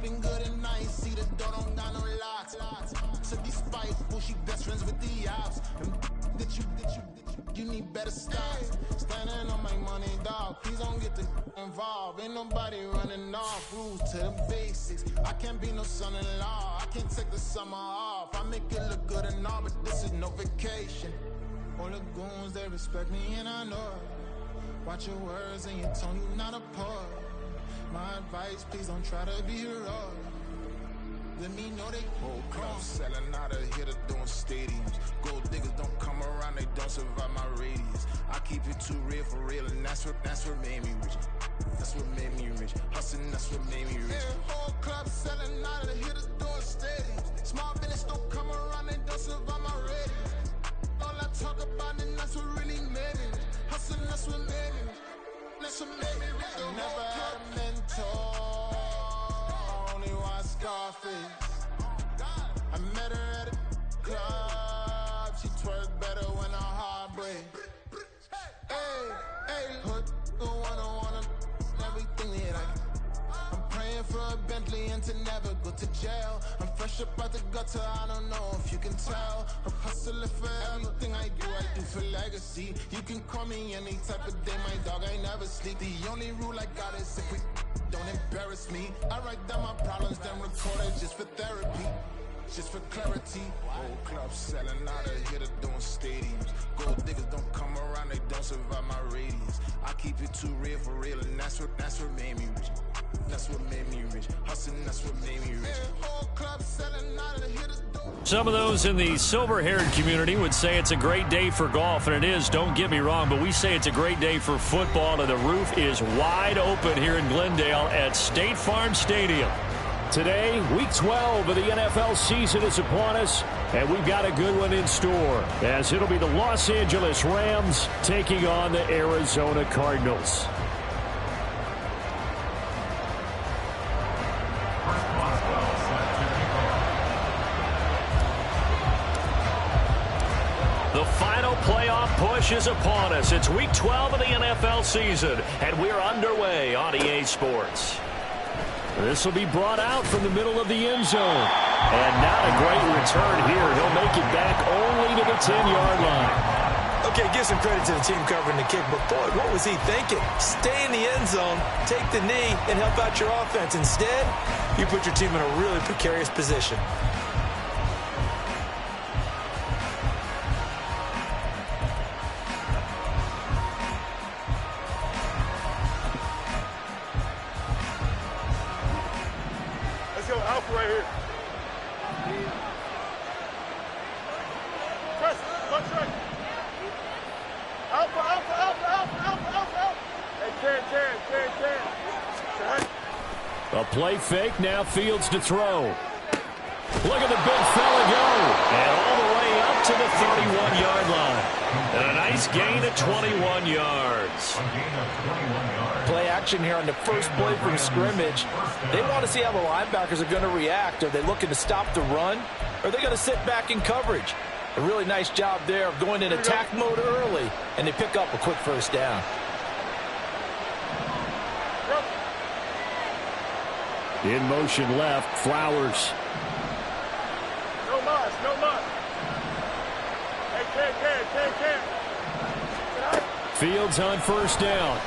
sleeping good at night. See the door don't got no locks. So despiteful, she best friends with the ops. You need better stocks. Standing on my money, dog. Please don't get involved. Ain't nobody running off. Rules to the basics. I can't be no son-in-law. I can't take the summer off. I make it look good and all, but this is no vacation. All the goons, they respect me and I know it. Watch your words and your tone, you not a poet. My advice, please don't try to be heroic. Let me know they whole club selling out of here to doing stadiums. Gold diggers don't come around, they don't survive my radius. I keep it too real for real, and that's what made me rich. That's what made me rich. Hustling, that's what made me rich. Yeah, whole club selling out of here to doing stadiums. Small business don't come around, they don't survive my radius. All I talk about, and that's what really made me rich. Hustling, that's what made me rich. That's what made me rich. Never had a mentor. Scarface. I met her at a club. She twerk better when her heart breaks. Hey, hood, wanna everything that I'm praying for a Bentley and to never go to jail. I'm fresh up out the gutter, I don't know if you can tell. I'm hustling for everything I do for legacy. You can call me any type of day, my dog, I never sleep. The only rule I got is if we don't embarrass me. I write down my problems, then record it just for therapy, just for clarity. Whole club selling out of here to doing stadiums. Gold diggers don't come around, they don't survive my radius. I keep it too real for real, and that's what made me rich. That's what made me rich. Hustling, that's what made me rich. Whole club selling out of here to do. Some of those in the silver-haired community would say it's a great day for golf, and it is, don't get me wrong, but we say it's a great day for football, and the roof is wide open here in Glendale at State Farm Stadium. Today, Week 12 of the NFL season is upon us, and we've got a good one in store, as it'll be the Los Angeles Rams taking on the Arizona Cardinals. The final playoff push is upon us. It's Week 12 of the NFL season, and we're underway on EA Sports. This will be brought out from the middle of the end zone. And not a great return here. He'll make it back only to the 10-yard line. Okay, give some credit to the team covering the kick, but boy, what was he thinking? Stay in the end zone, take the knee, and help out your offense. Instead, you put your team in a really precarious position. Alpha right here. Press, punch right. Alpha, alpha, alpha, alpha, alpha, alpha, alpha. Hey, 10. A play fake, now Fields to throw. Look at the big fella go. And all the way up to the 31-yard line. And a nice gain of 21 yards. Play action here on the first play from scrimmage. They want to see how the linebackers are going to react. Are they looking to stop the run? Or are they going to sit back in coverage? A really nice job there of going in attack mode early, and they pick up a quick first down. In motion left, Flowers. No mas, no mas. Hey, Ken. Fields on first down.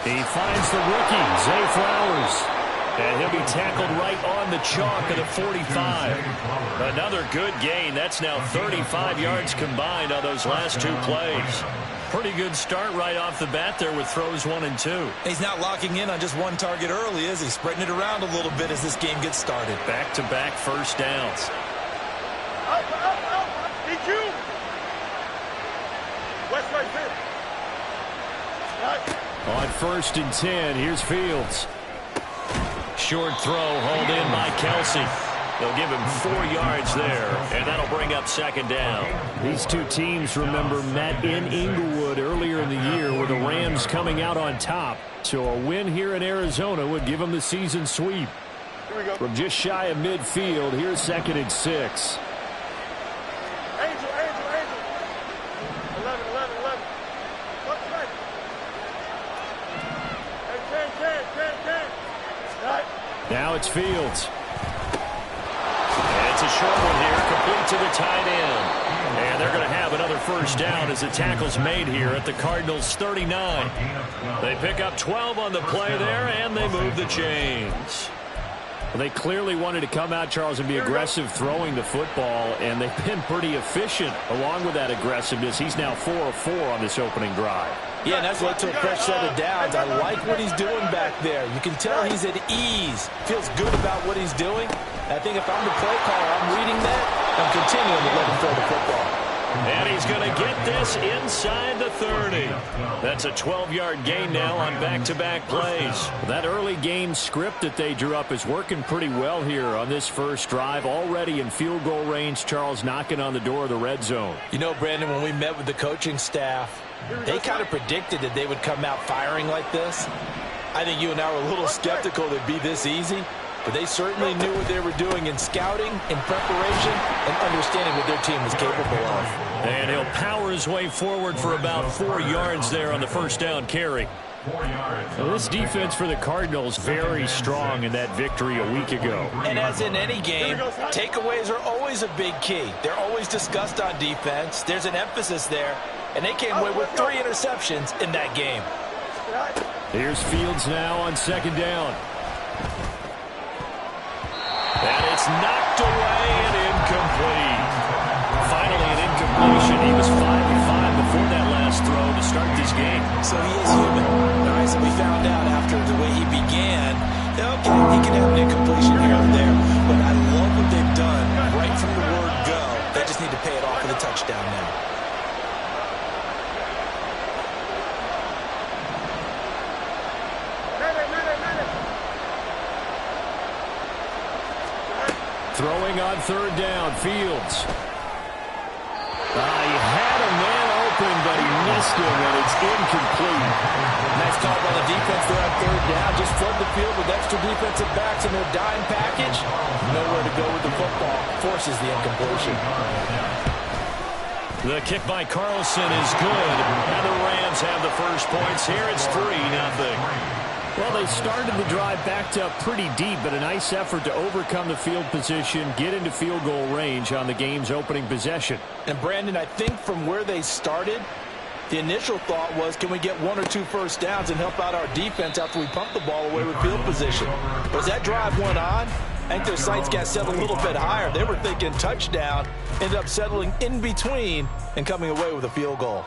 He finds the rookie, Zay Flowers. And he'll be tackled right on the chalk of the 45. Another good gain. That's now 35 yards combined on those last two plays. Pretty good start right off the bat there with throws 1 and 2. He's not locking in on just one target early, is he? Spreading it around a little bit as this game gets started. Back-to-back first downs. DQ. West right here. Right. On first and 10, here's Fields. Short throw, hauled in by Kelsey. They'll give him 4 yards there, and that'll bring up second down. These two teams, remember, met in Inglewood earlier in the year with the Rams coming out on top. So a win here in Arizona would give them the season sweep. Here we go. From just shy of midfield, here's second and 6. Angel. 11. What's right? Hey, 10. Now it's Fields. And it's a short one here, complete to the tight end. And they're going to have another first down as the tackle's made here at the Cardinals' 39. They pick up 12 on the play there, and they move the chains. Well, they clearly wanted to come out, Charles, and be aggressive throwing the football, and they've been pretty efficient along with that aggressiveness. He's now 4 of 4 on this opening drive. Yeah, and that's led to a fresh set of downs. I like what he's doing back there. You can tell he's at ease. Feels good about what he's doing. I think if I'm the play caller, I'm reading that. I'm continuing to let him throw the football. And he's going to get this inside the 30. That's a 12-yard gain now on back-to-back plays. That early game script that they drew up is working pretty well here on this first drive. Already in field goal range, Charles knocking on the door of the red zone. You know, Brandon, when we met with the coaching staff, they kind of predicted that they would come out firing like this. I think you and I were a little skeptical that it'd be this easy. But they certainly knew what they were doing in scouting, in preparation, and understanding what their team was capable of. And he'll power his way forward for about 4 yards there on the first down carry. Well, this defense for the Cardinals very strong in that victory a week ago. And as in any game, takeaways are always a big key. They're always discussed on defense. There's an emphasis there. And they came away with 3 interceptions in that game. Here's Fields now on second down. And it's knocked away and incomplete. Finally an incompletion. He was 5 of 5 before that last throw to start this game. So he is human. All right, so we found out after the way he began, okay, he can have an incompletion here and there. But I love what they've done right from the word go. They just need to pay it off with a touchdown now. Throwing on third down, Fields. He had a man open, but he missed him, and it's incomplete. Nice call by the defense there on third down. Just flood the field with extra defensive backs in their dime package. Nowhere to go with the football. Forces the incompletion. The kick by Carlson is good, and the Rams have the first points here. It's 3-0. Well, they started the drive backed up pretty deep, but a nice effort to overcome the field position, get into field goal range on the game's opening possession. And, Brandon, I think from where they started, the initial thought was, can we get 1 or 2 first downs and help out our defense after we pump the ball away with field position? But as that drive went on, I think their sights got set a little bit higher. They were thinking touchdown, ended up settling in between and coming away with a field goal.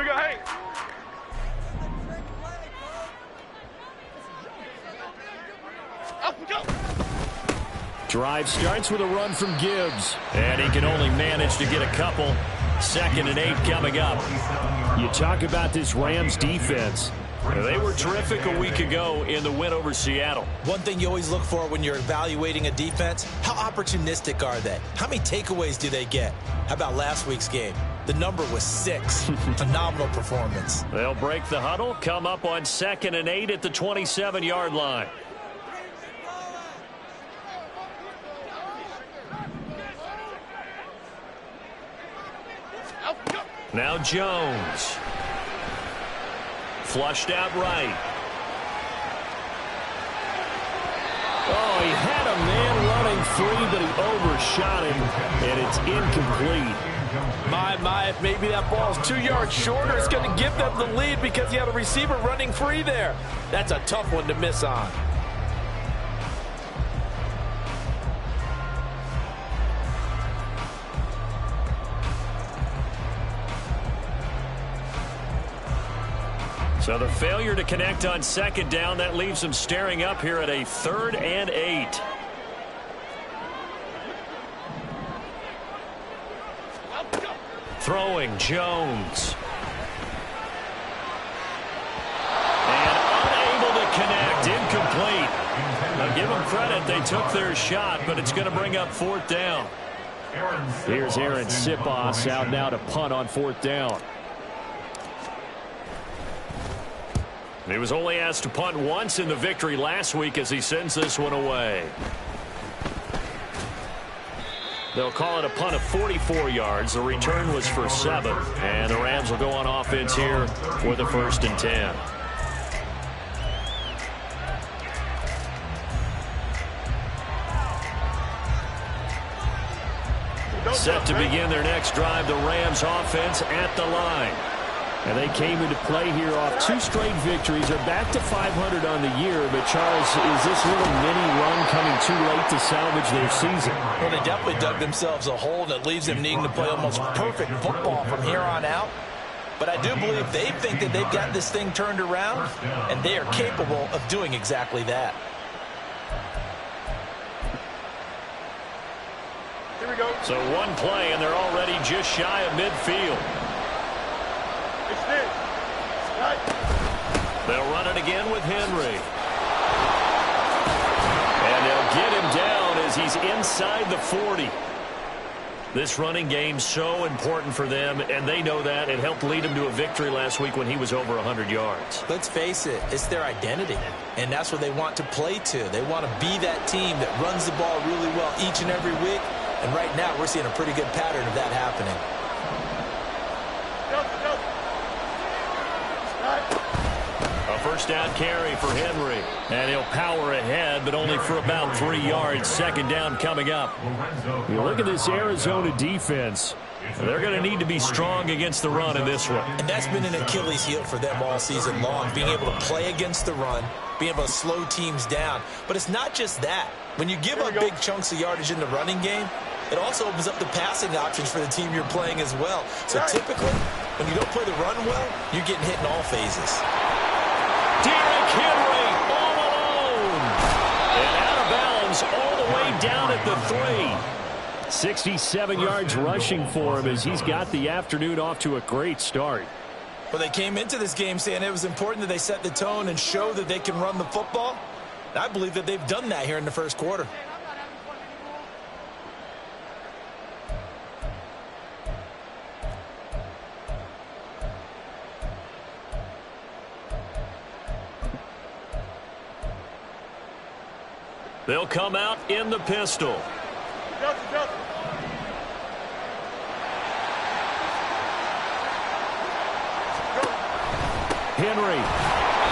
Hey. Drive starts with a run from Gibbs, and he can only manage to get a couple. 2nd and 8 coming up. You talk about this Rams defense. They were terrific a week ago in the win over Seattle. One thing you always look for when you're evaluating a defense, how opportunistic are they? How many takeaways do they get? How about last week's game? The number was 6. Phenomenal performance. They'll break the huddle, come up on 2nd and 8 at the 27-yard line. Now Jones. Flushed out right. Oh, he had a man running free, but he overshot him, and it's incomplete. My, if maybe that ball's 2 yards shorter, it's going to give them the lead because you had a receiver running free there. That's a tough one to miss on. So the failure to connect on 2nd down, that leaves them staring up here at a 3rd and 8. Throwing Jones. And unable to connect. Incomplete. Now give them credit. They took their shot, but it's going to bring up 4th down. Here's Aaron Sipos out now to punt on 4th down. He was only asked to punt once in the victory last week as he sends this one away. They'll call it a punt of 44 yards. The return was for 7. And the Rams will go on offense here for the 1st and 10. Set to begin their next drive, the Rams offense at the line. And they came into play here off 2 straight victories. They're back to 500 on the year. But, Charles, is this little mini run coming too late to salvage their season? Well, they definitely dug themselves a hole, and it leaves them needing to play almost perfect football from here on out. But I do believe they think that they've got this thing turned around, and they are capable of doing exactly that. Here we go. So one play, and they're already just shy of midfield. They'll run it again with Henry. And they'll get him down as he's inside the 40. This running game's so important for them, and they know that. It helped lead them to a victory last week when he was over 100 yards. Let's face it, it's their identity, and that's what they want to play to. They want to be that team that runs the ball really well each and every week, and right now we're seeing a pretty good pattern of that happening. A first down carry for Henry. And he'll power ahead, but only for about 3 yards. Second down coming up. You look at this Arizona defense. They're going to need to be strong against the run in this one. And that's been an Achilles heel for them all season long, being able to play against the run, being able to slow teams down. But it's not just that. When you give up big chunks of yardage in the running game, it also opens up the passing options for the team you're playing as well. So typically, when you don't play the run well, you're getting hit in all phases. Derrick Henry all alone. And out of bounds all the way down at the 3. 67 yards rushing for him as he's got the afternoon off to a great start. Well, they came into this game saying it was important that they set the tone and show that they can run the football. And I believe that they've done that here in the first quarter. They'll come out in the pistol. Henry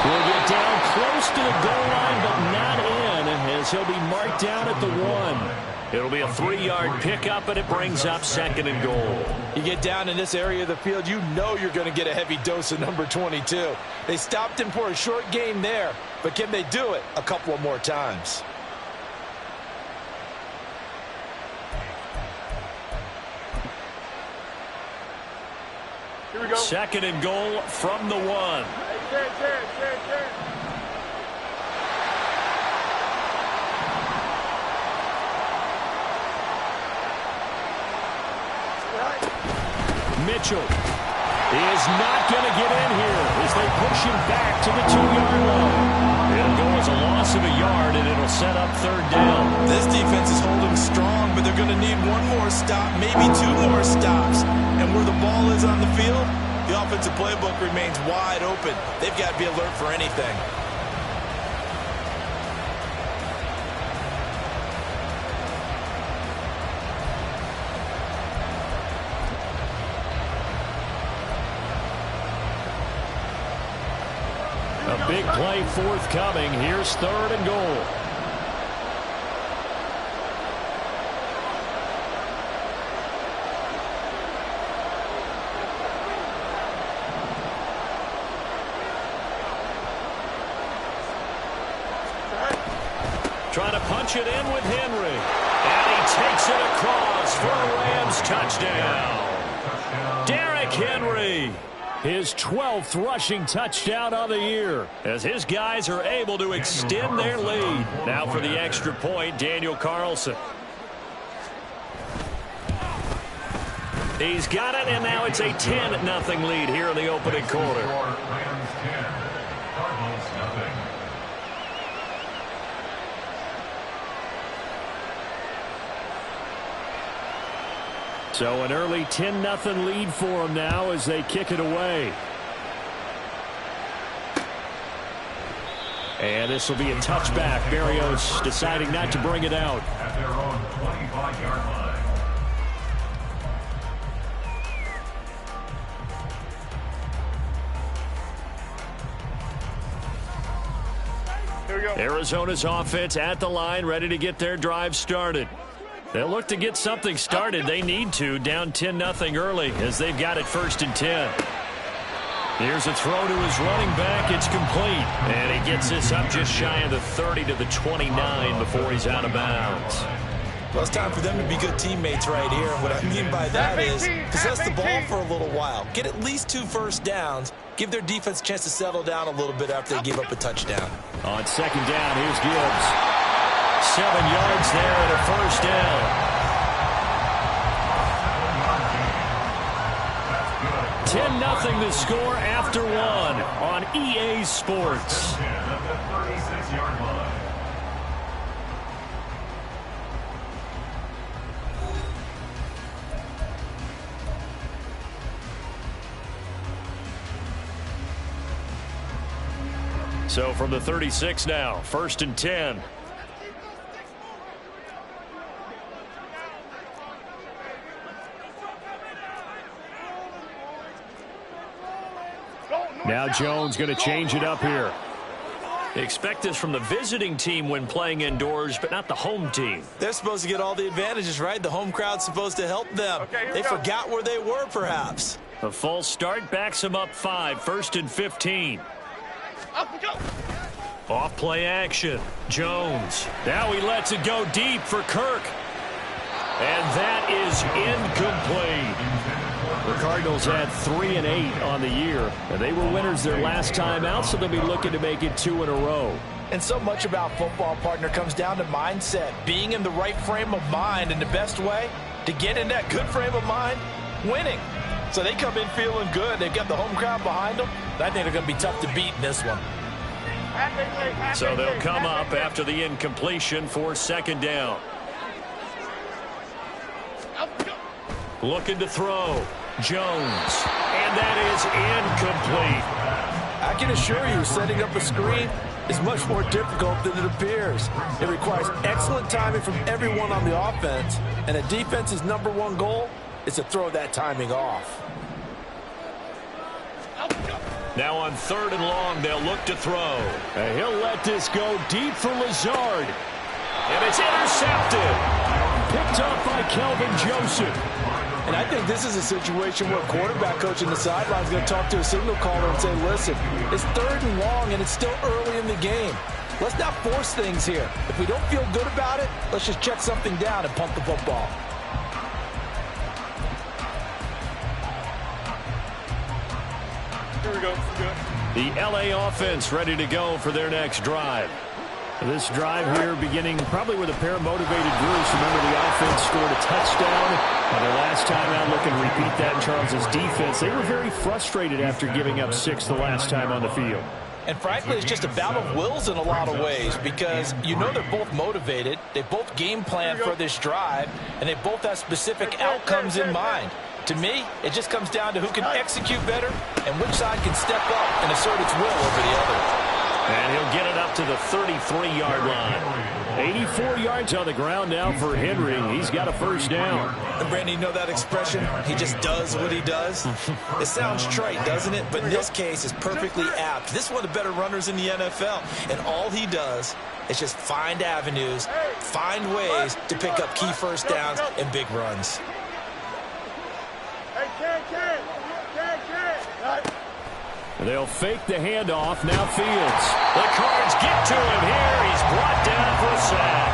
will get down close to the goal line, but not in, as he'll be marked down at the 1. It'll be a 3-yard pickup, and it brings up 2nd and goal. You get down in this area of the field, you know you're going to get a heavy dose of number 22. They stopped him for a short game there, but can they do it a couple of more times? Here we go. 2nd and goal from the 1. Mitchell is not going to get in here as they push him back to the 2-yard line. It'll go as a loss of a yard, and it'll set up 3rd down. This defense is holding strong, but they're going to need one more stop, maybe 2 more stops. And where the ball is on the field, the offensive playbook remains wide open. They've got to be alert for anything. A big play forthcoming. Here's 3rd and goal. Trying to punch it in with Henry. And he takes it across for a Rams touchdown. Derrick Henry. His 12th rushing touchdown of the year as his guys are able to extend their lead. Now for the extra point, Daniel Carlson. He's got it, and now it's a 10-0 lead here in the opening quarter. So an early 10-0 lead for them now as they kick it away. And this will be a touchback. Berrios deciding not to bring it out. At their own 25-yard line. Arizona's offense at the line, ready to get their drive started. They'll look to get something started. They need to, down 10-0 early as they've got it 1st and 10. Here's a throw to his running back. It's complete. And he gets this up just shy of the 30 to the 29 before he's out of bounds. Well, it's time for them to be good teammates right here. What I mean by that is possess the ball for a little while. Get at least 2 first downs. Give their defense a chance to settle down a little bit after they give up a touchdown. On 2nd down, here's Gibbs. 7 yards there and a 1st down. 10-0 the score after 1 on EA Sports. So from the 36 now, 1st and 10. Now Jones going to change it up here. Expect this from the visiting team when playing indoors, but not the home team. They're supposed to get all the advantages, right? The home crowd's supposed to help them. They forgot where they were, perhaps. A false start backs them up 5, 1st and 15. Off play action. Jones. Now he lets it go deep for Kirk. And that is incomplete. The Cardinals had 3 and 8 on the year, and they were winners their last time out, so they'll be looking to make it 2 in a row. And so much about football, partner, comes down to mindset, being in the right frame of mind, and the best way to get in that good frame of mind, winning. So they come in feeling good. They've got the home crowd behind them. I think they're going to be tough to beat in this one. So they'll come up after the incompletion for 2nd down. Looking to throw. Jones. And that is incomplete. I can assure you, setting up a screen is much more difficult than it appears. It requires excellent timing from everyone on the offense, and a defense's #1 goal is to throw that timing off. Now on 3rd and long, they'll look to throw. And he'll let this go deep for Lazard. And it's intercepted. Picked up by Kelvin Joseph. And I think this is a situation where a quarterback coach in the sideline is going to talk to a signal caller and say, listen, it's 3rd and long and it's still early in the game. Let's not force things here. If we don't feel good about it, let's just check something down and punt the football. Here we go. The LA offense ready to go for their next drive. This drive here beginning probably with a pair of motivated Bruce. Remember, the offense scored a touchdown. And their last time out, looking to repeat that in Charles's defense. They were very frustrated after giving up 6 the last time on the field. And frankly, it's just a battle of wills in a lot of ways because you know they're both motivated. They both game plan for this drive, and they both have specific outcomes in mind. To me, it just comes down to who can execute better and which side can step up and assert its will over the other. And he'll get it up to the 33-yard line. 84 yards on the ground now for Henry. He's got a 1st down. And Brandon, you know that expression? He just does what he does. It sounds trite, doesn't it? But in this case, it's perfectly apt. This is one of the better runners in the NFL. And all he does is just find avenues, find ways to pick up key 1st downs and big runs. They'll fake the handoff. Now Fields. The Cards get to him here. He's brought down for a sack.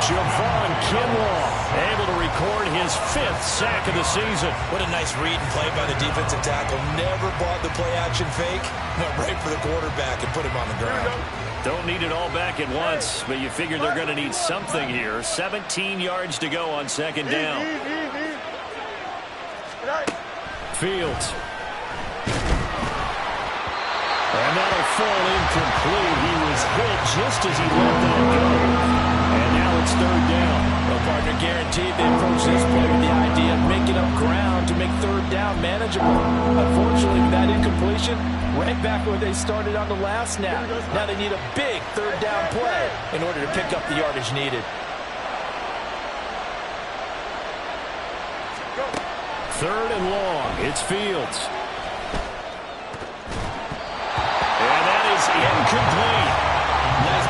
Javon Kinlaw able to record his 5th sack of the season. What a nice read and play by the defensive tackle. Never bought the play-action fake. Went right for the quarterback and put him on the ground. Don't need it all back at once, but you figure they're going to need something here. 17 yards to go on 2nd down. Fields. And that'll fall incomplete. He was hit just as he let that go. And now it's 3rd down. Well, partner, guaranteed they approach this play with the idea of making up ground to make 3rd down manageable. Unfortunately, with that incompletion, right back where they started on the last snap. Now they need a big 3rd down play in order to pick up the yardage needed. 3rd and long. It's Fields. Nice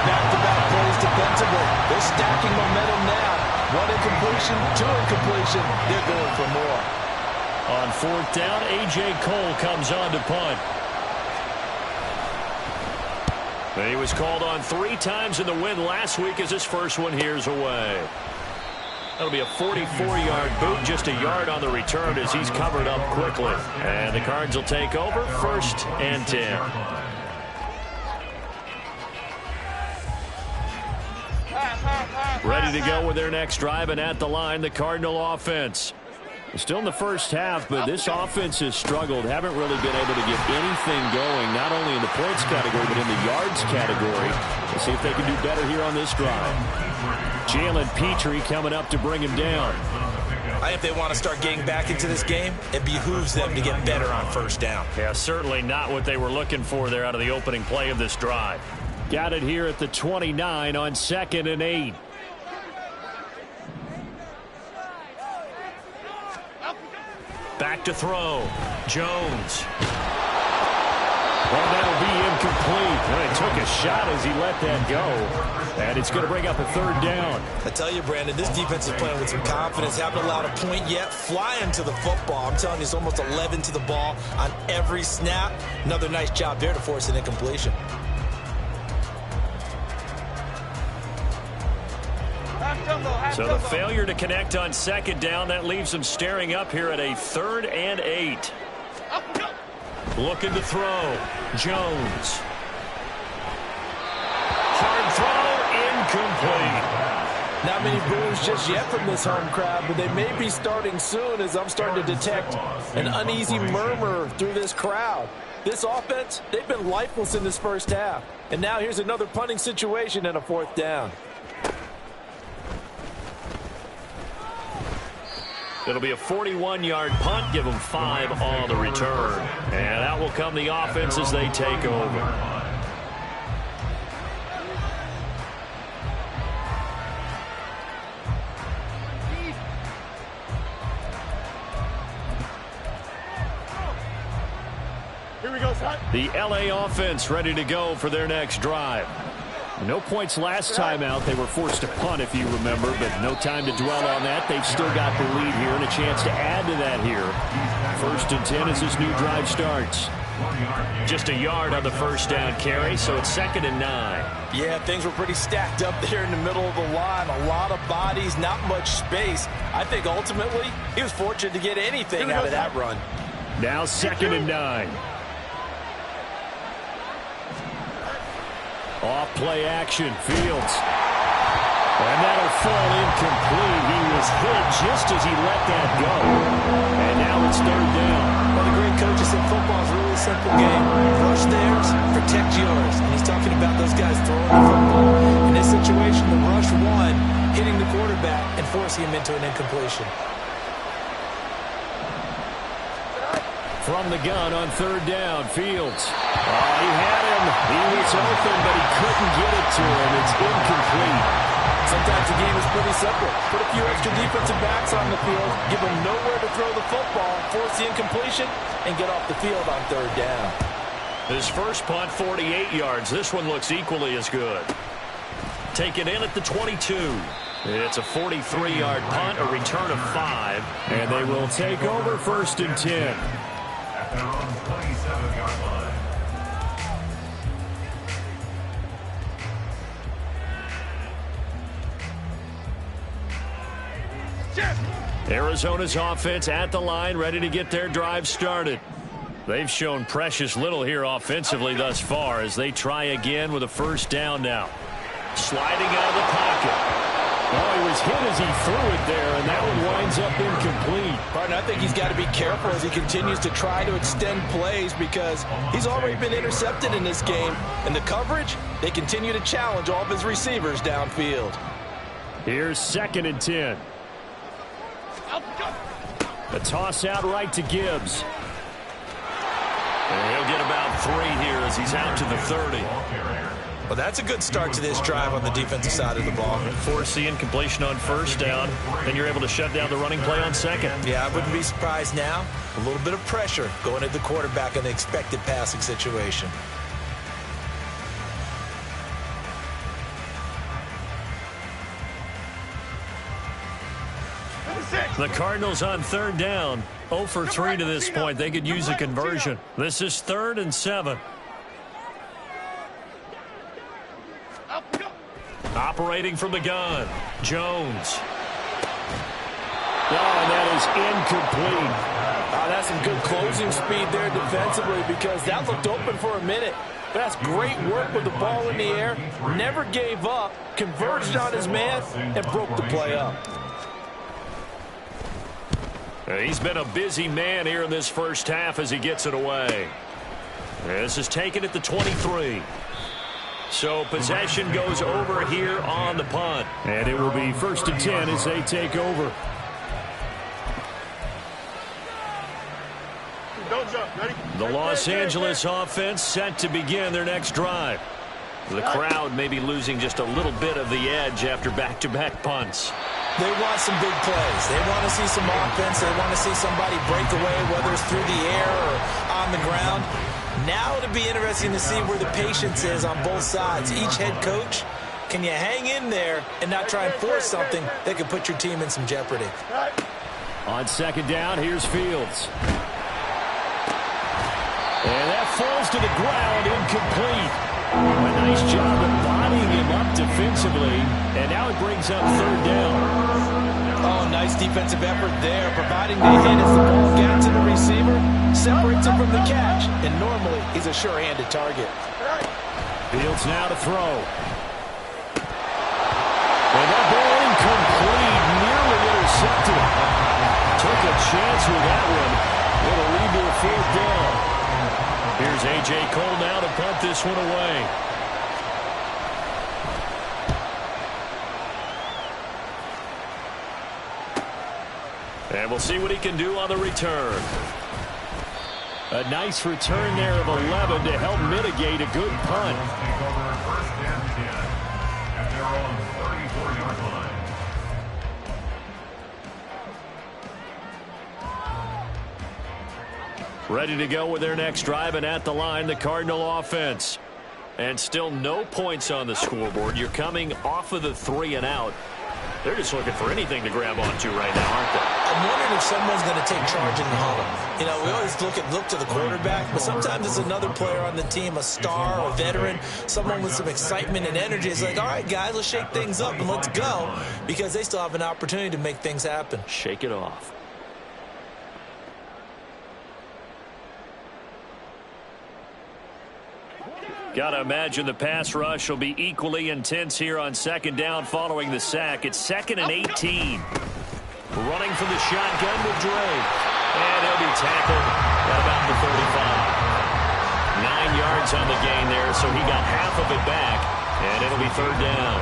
back-to-back plays defensively. They're stacking momentum now. One incompletion, two incompletion. They're going for more. On fourth down, A.J. Cole comes on to punt. He was called on 3 times in the win last week as his first one here's away. That'll be a 44-yard boot, just a yard on the return as he's covered up quickly. And the Cards will take over, 1st and 10. Ready to go with their next drive, and at the line, the Cardinal offense. Still in the first half, but this offense has struggled. Haven't really been able to get anything going, not only in the points category, but in the yards category. We'll see if they can do better here on this drive. Jalen Petrie coming up to bring him down. I think if they want to start getting back into this game, it behooves them to get better on first down. Yeah, certainly not what they were looking for there out of the opening play of this drive. Got it here at the 29 on 2nd and 8. Back to throw. Jones. Well, that'll be incomplete. And it took a shot as he let that go. And it's going to bring up a 3rd down. I tell you, Brandon, this defense is playing with some confidence. Haven't allowed a point yet. Flying to the football. I'm telling you, it's almost 11 to the ball on every snap. Another nice job there to force an incompletion. So the failure to connect on 2nd down, that leaves them staring up here at a 3rd and 8. Looking to throw. Jones. Hard throw, incomplete. Not many boos just yet from this home crowd, but they may be starting soon as I'm starting to detect an uneasy murmur through this crowd. This offense, they've been lifeless in this first half. And now here's another punting situation and a 4th down. It'll be a 41-yard punt, give them 5 on the return. And out will come the offense as they take over. Here we go, son. The LA offense ready to go for their next drive. No points last time out. They were forced to punt, if you remember, but no time to dwell on that. They've still got the lead here and a chance to add to that here. 1st and 10 as this new drive starts. Just a yard on the first down carry, so it's 2nd and 9. Yeah, things were pretty stacked up there in the middle of the line. A lot of bodies, not much space. I think ultimately he was fortunate to get anything out of that run. Now 2nd and 9. Off play action, Fields. And that'll fall incomplete. He was hit just as he let that go. And now it's 3rd down. Well, the great coaches said football is a really simple game. Rush theirs, protect yours. And he's talking about those guys throwing the football. In this situation, the rush won, hitting the quarterback and forcing him into an incompletion. From the gun on 3rd down, Fields. Oh, he had him. He was open, but he couldn't get it to him. It's incomplete. Sometimes the game is pretty simple. Put a few extra defensive backs on the field, give them nowhere to throw the football, force the incompletion, and get off the field on 3rd down. His first punt, 48 yards. This one looks equally as good. Taken in at the 22. It's a 43-yard punt, a return of 5. And they will take over 1st and 10. Arizona's offense at the line, ready to get their drive started. They've shown precious little here offensively thus far as they try again with a 1st down now. Sliding out of the pocket. Oh, he was hit as he threw it there, and that one winds up incomplete. Partner, I think he's got to be careful as he continues to try to extend plays because he's already been intercepted in this game. And the coverage, they continue to challenge all of his receivers downfield. Here's 2nd and 10. A toss out right to Gibbs. And he'll get about 3 here as he's out to the 30. Well, that's a good start to this drive on the defensive side of the ball. Force the incompletion on 1st down, then you're able to shut down the running play on 2nd. Yeah, I wouldn't be surprised now. A little bit of pressure going at the quarterback in the expected passing situation. The Cardinals on third down. 0 for 3 to this point. They could use a conversion. This is 3rd and 7. Operating from the gun, Jones. Oh, and that is incomplete. That's some good closing speed there defensively because that looked open for a minute. That's great work with the ball in the air. Never gave up, converged on his man, and broke the play up. He's been a busy man here in this first half as he gets it away. This is taken at the 23. So possession goes over here on the punt. And it will be 1st and 10 as they take over. Don't jump. Ready? The Los Angeles offense set to begin their next drive. The crowd may be losing just a little bit of the edge after back-to-back punts. They want some big plays. They want to see some offense. They want to see somebody break away, whether it's through the air or on the ground. Now it'll be interesting to see where the patience is on both sides. Each head coach, can you hang in there and not try and force something that could put your team in some jeopardy? On second down, here's Fields. And that falls to the ground, incomplete. A nice job of bodying him up defensively, and now it brings up third down. Oh, nice defensive effort there, providing the hit as the ball gets to the receiver, separates him from the catch, and normally he's a sure-handed target. Fields now to throw. And that ball incomplete, nearly intercepted. Took a chance with that one. It'll lead to a 4th down. Here's A.J. Cole now to punt this one away. And we'll see what he can do on the return. A nice return there of 11 to help mitigate a good punt. Ready to go with their next drive, and at the line, the Cardinal offense. And still no points on the scoreboard. You're coming off of the 3 and out. They're just looking for anything to grab onto right now, aren't they? I'm wondering if someone's going to take charge in the huddle. You know, we always look to the quarterback, but sometimes it's another player on the team, a star, a veteran, someone with some excitement and energy. It's like, all right, guys, let's shake things up and let's go, because they still have an opportunity to make things happen. Shake it off. Got to imagine the pass rush will be equally intense here on second down following the sack. It's 2nd and 18. Running from the shotgun with Dre. And he'll be tackled at about the 35. 9 yards on the gain there, so he got half of it back. And it'll be 3rd down.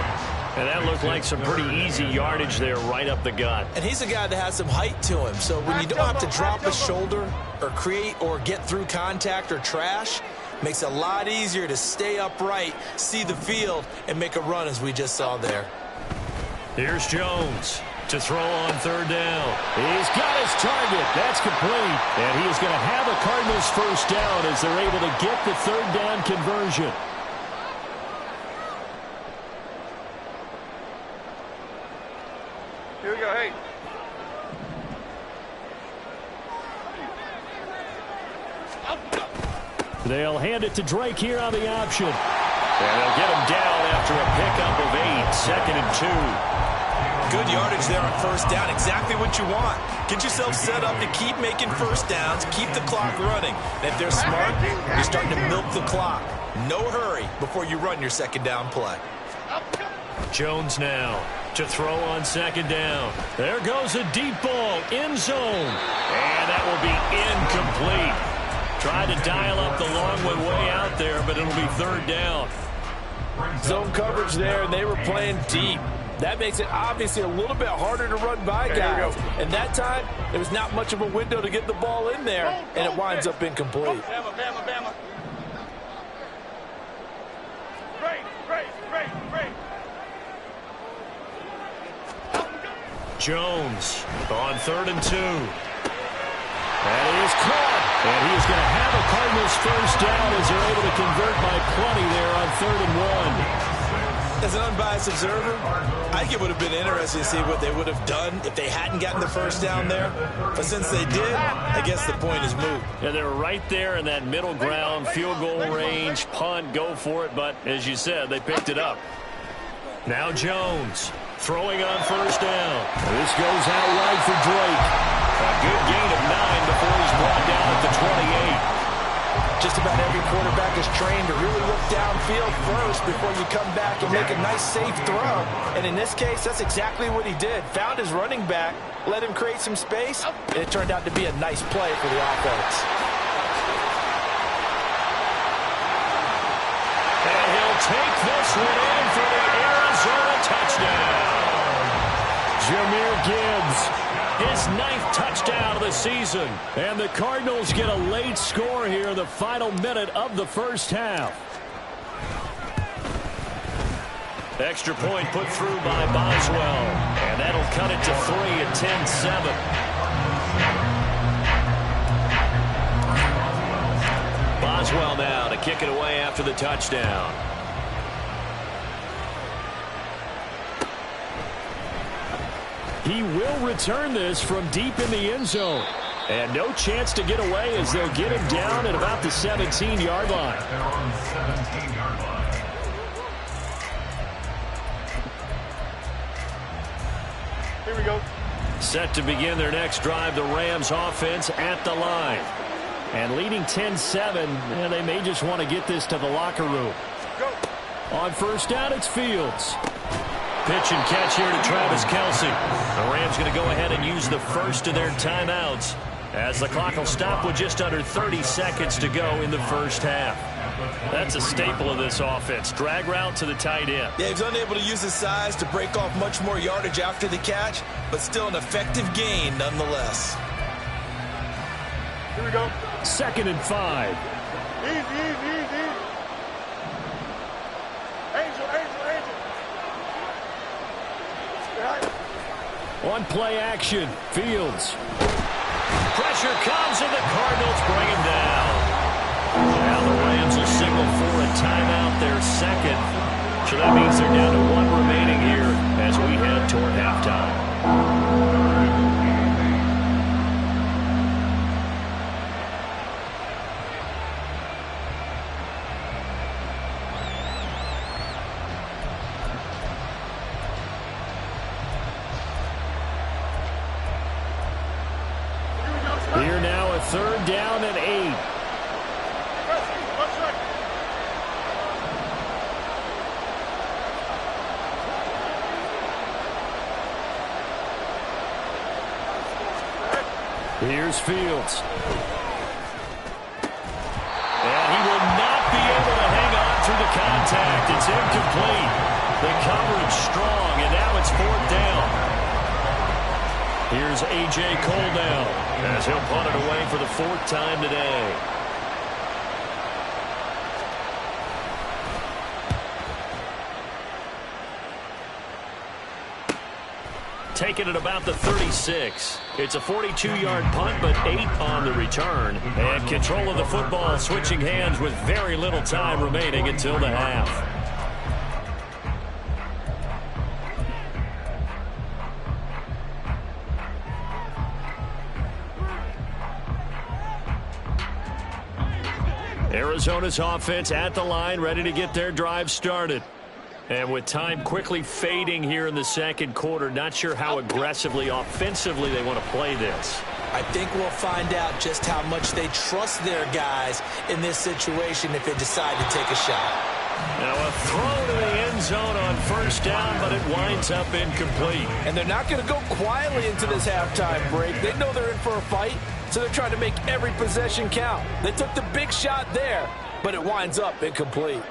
And that looked like some pretty easy yardage there right up the gut. And he's a guy that has some height to him. So when you don't have to drop a shoulder or create or get through contact or trash, makes it a lot easier to stay upright, see the field, and make a run as we just saw there. Here's Jones to throw on 3rd down. He's got his target. That's complete. And he is going to have a Cardinals 1st down as they're able to get the 3rd down conversion. Here we go, hey. They'll hand it to Drake here on the option. And they'll get him down after a pickup of 8, 2nd and 2. Good yardage there on 1st down. Exactly what you want. Get yourself set up to keep making 1st downs, keep the clock running. And if they're smart, you're starting to milk the clock. No hurry before you run your 2nd down play. Jones now to throw on 2nd down. There goes a deep ball, end zone. And that will be incomplete. Tried to dial up the long one way out there, but it'll be 3rd down. Zone coverage there, and they were playing deep. That makes it obviously a little bit harder to run by guys. And that time, there was not much of a window to get the ball in there, and it winds up incomplete. Bama, Bama, Bama. Break. Jones on 3rd and 2. And he is caught. And he is going to have a Cardinals 1st down as they're able to convert by plenty there on 3rd and 1. As an unbiased observer, I think it would have been interesting to see what they would have done if they hadn't gotten the first down there. But since they did, I guess the point is moot. Yeah, they were right there in that middle ground, field goal range, punt, go for it. But as you said, they picked it up. Now Jones throwing on first down. This goes out wide for Drake. A good gain of 9 before he's brought down at the 28. Just about every quarterback is trained to really look downfield first before you come back and make a nice, safe throw. And in this case, that's exactly what he did. Found his running back, let him create some space, and it turned out to be a nice play for the offense. And he'll take this one in for the Arizona touchdown. Jahmyr Gibbs. His 9th touchdown of the season. And the Cardinals get a late score here in the final minute of the first half. Extra point put through by Boswell. And that'll cut it to 3 at 10-7. Boswell now to kick it away after the touchdown. He will return this from deep in the end zone. And no chance to get away as they'll get him down at about the 17-yard line. Here we go. Set to begin their next drive, the Rams offense at the line. And leading 10-7, they may just want to get this to the locker room. Go. On first down, it's Fields. Pitch and catch here to Travis Kelce. The Rams going to go ahead and use the first of their timeouts as the clock will stop with just under 30 seconds to go in the first half. That's a staple of this offense. Drag route to the tight end. Yeah, he's unable to use his size to break off much more yardage after the catch, but still an effective gain nonetheless. Here we go. 2nd and 5. Easy, easy, easy. Angel, angel, angel. On play action, Fields. Pressure comes and the Cardinals bring him down. Now the Rams will signal for a timeout, their second. So that means they're down to 1 remaining here as we head toward halftime. Here now a 3rd down and 8. Here's Fields. And he will not be able to hang on through the contact. It's incomplete. The coverage strong, and now it's 4th down. Here's A.J. Cole now as he'll punt it away for the 4th time today. Taken at about the 36. It's a 42-yard punt, but 8 on the return. And control of the football switching hands with very little time remaining until the half. Arizona's offense at the line, ready to get their drive started. And with time quickly fading here in the second quarter, not sure how aggressively, offensively they want to play this. I think we'll find out just how much they trust their guys in this situation if they decide to take a shot. Now a throw to the end zone on first down, but it winds up incomplete. And they're not going to go quietly into this halftime break. They know they're in for a fight, so they're trying to make every possession count. They took the big shot there, but it winds up incomplete.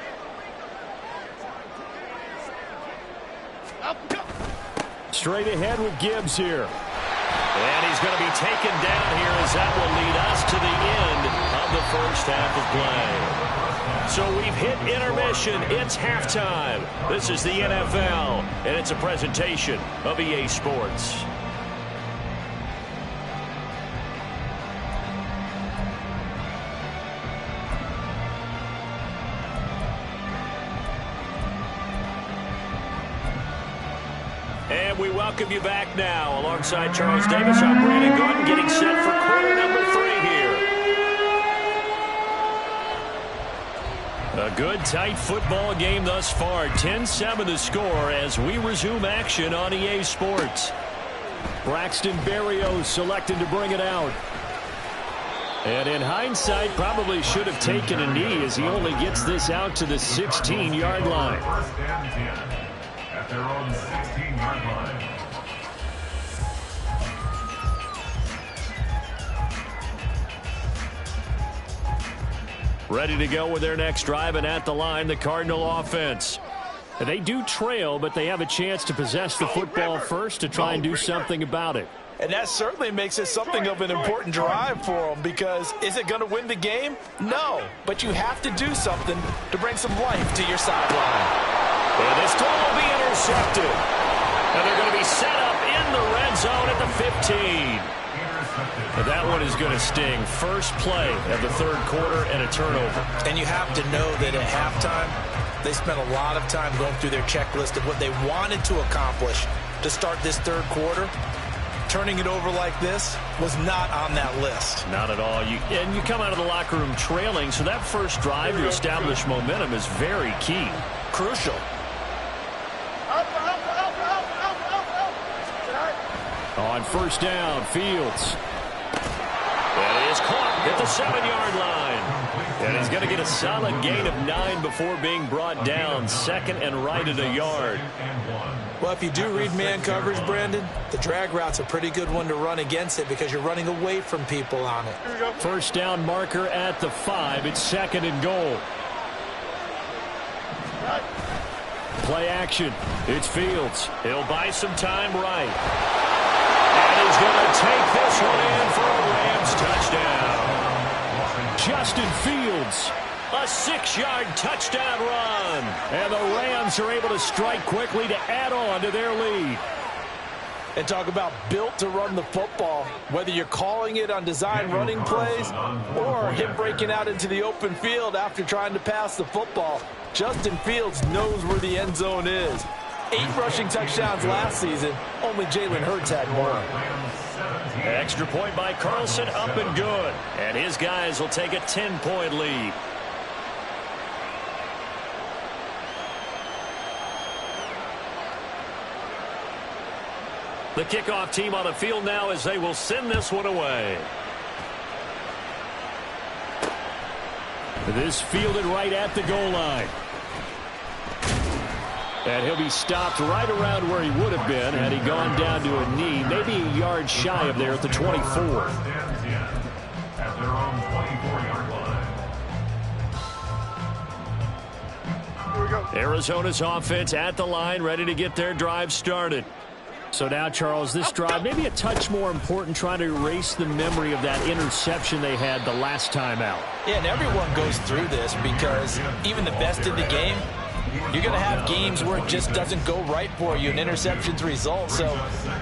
Straight ahead with Gibbs here. And he's going to be taken down here as that will lead us to the end of the first half of play. So we've hit intermission. It's halftime. This is the NFL, and it's a presentation of EA Sports. And we welcome you back now. Alongside Charles Davis, I'm Brandon Gordon, getting set for quarter number 3 here. A good, tight football game thus far. 10-7 the score as we resume action on EA Sports. Braxton Berrios selected to bring it out. And in hindsight, probably should have taken a knee as he only gets this out to the 16-yard line. First and 10 at their own 16-yard line. Ready to go with their next drive, and at the line, the Cardinal offense. They do trail, but they have a chance to possess the football first to try and do something about it. And that certainly makes it something of an important drive for them, because is it going to win the game? No, but you have to do something to bring some life to your sideline. And this throw will be intercepted. And they're going to be set up in the red zone at the 15. But that one is going to sting. First play of the third quarter and a turnover. And you have to know that at halftime, they spent a lot of time going through their checklist of what they wanted to accomplish to start this third quarter. Turning it over like this was not on that list. Not at all. And you come out of the locker room trailing, so that first drive to establish momentum is very key. Crucial. On first down, Fields. That is caught at the 7-yard line. And he's going to get a solid gain of 9 before being brought down. Second and right at a yard. Well, if you do read man coverage, Brandon, the drag route's a pretty good one to run against it because you're running away from people on it. First down marker at the 5. It's second and goal. Play action. It's Fields. He'll buy some time right. And he's going to take this one in for a Rams touchdown. Justin Fields, a 6-yard touchdown run. And the Rams are able to strike quickly to add on to their lead. And talk about built to run the football. Whether you're calling it on design running plays or him breaking out into the open field after trying to pass the football, Justin Fields knows where the end zone is. 8 rushing touchdowns last season. Only Jalen Hurts had more. Extra point by Carlson, up and good. And his guys will take a 10-point lead. The kickoff team on the field now as they will send this one away. This fielded right at the goal line. And he'll be stopped right around where he would have been had he gone down to a knee, maybe a yard shy of there at the 24. At their own 24-yard line. Arizona's offense at the line, ready to get their drive started. So now, Charles, this drive maybe a touch more important, trying to erase the memory of that interception they had the last time out. Yeah, and everyone goes through this because even the best in the game, you're going to have games where it just doesn't go right for you, and interceptions result. So,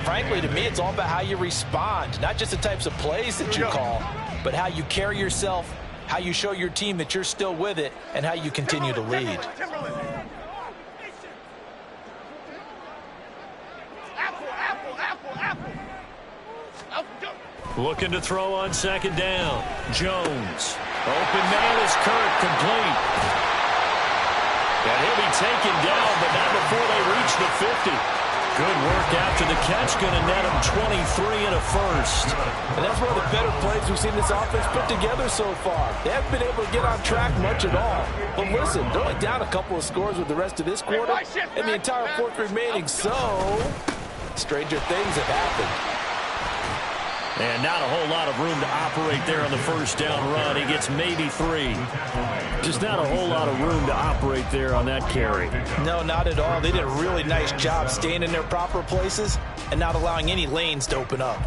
frankly, to me, it's all about how you respond, not just the types of plays that you call, but how you carry yourself, how you show your team that you're still with it, and how you continue to lead. Looking to throw on second down. Jones. Open man is Kirk, complete. And he'll be taken down, but not before they reach the 50. Good work after the catch. Going to net him 23 and a first. And that's one of the better plays we've seen this offense put together so far. They haven't been able to get on track much at all. But listen, they're only down a couple of scores with the rest of this quarter and the entire fourth remaining. So, stranger things have happened. And not a whole lot of room to operate there on the first down run. He gets maybe 3. Just not a whole lot of room to operate there on that carry. No, not at all. They did a really nice job staying in their proper places and not allowing any lanes to open up.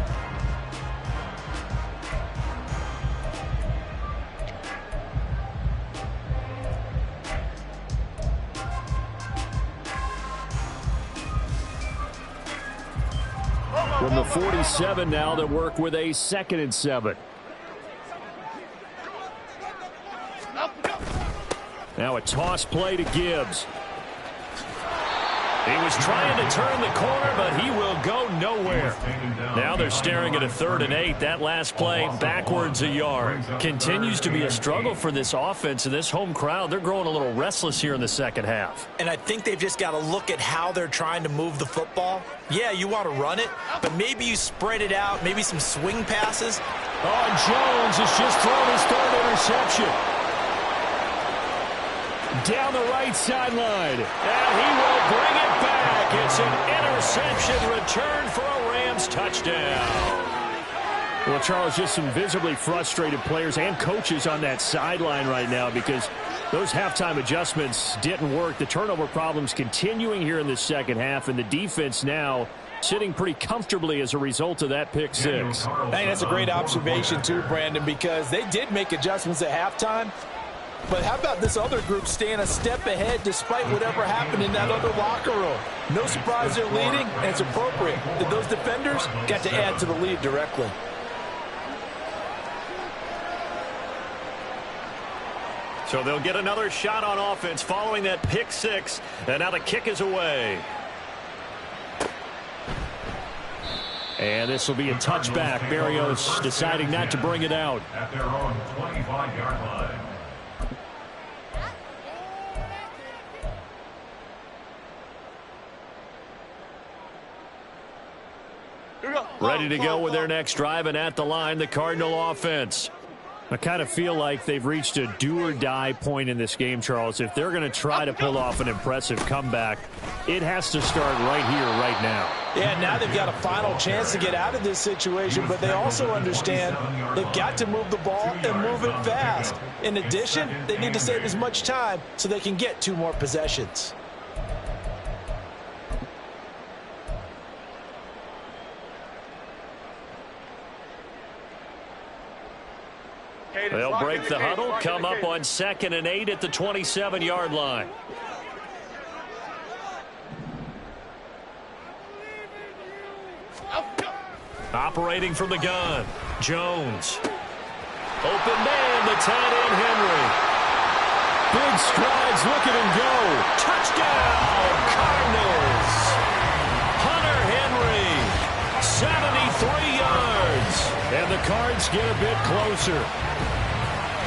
From the 47 now, they work with a 2nd and 7. Now a toss play to Gibbs. He was trying to turn the corner, but he will go nowhere. Now they're staring at a 3rd and 8. That last play, backwards a yard. Continues to be a struggle for this offense and this home crowd. They're growing a little restless here in the second half. And I think they've just got to look at how they're trying to move the football. Yeah, you want to run it, but maybe you spread it out, maybe some swing passes. Oh, Jones has just thrown his 3rd interception. Down the right sideline. And he will bring it back. It's an interception return for a Rams touchdown. Well, Charles, just some visibly frustrated players and coaches on that sideline right now because those halftime adjustments didn't work. The turnover problems continuing here in the second half, and the defense now sitting pretty comfortably as a result of that pick six. I think that's a great observation too, Brandon, because they did make adjustments at halftime. But how about this other group staying a step ahead despite whatever happened in that other locker room? No surprise they're leading, and it's appropriate that those defenders got to add to the lead directly. So they'll get another shot on offense following that pick six, and now the kick is away. And this will be a touchback. Berrios deciding not to bring it out. At their own 25-yard line. Ready to go with their next drive, and at the line, the Cardinal offense. I kind of feel like they've reached a do-or-die point in this game, Charles. If they're going to try to pull off an impressive comeback, it has to start right here, right now. Yeah, now they've got a final chance to get out of this situation, but they also understand they've got to move the ball and move it fast. In addition, they need to save as much time so they can get 2 more possessions. They'll break the huddle, come up on 2nd and 8 at the 27-yard line. Operating from the gun, Jones. Open man, the tight end, Henry. Big strides, look at him go. Touchdown, Cardinals. Hunter Henry, 73 yards. And the Cards get a bit closer.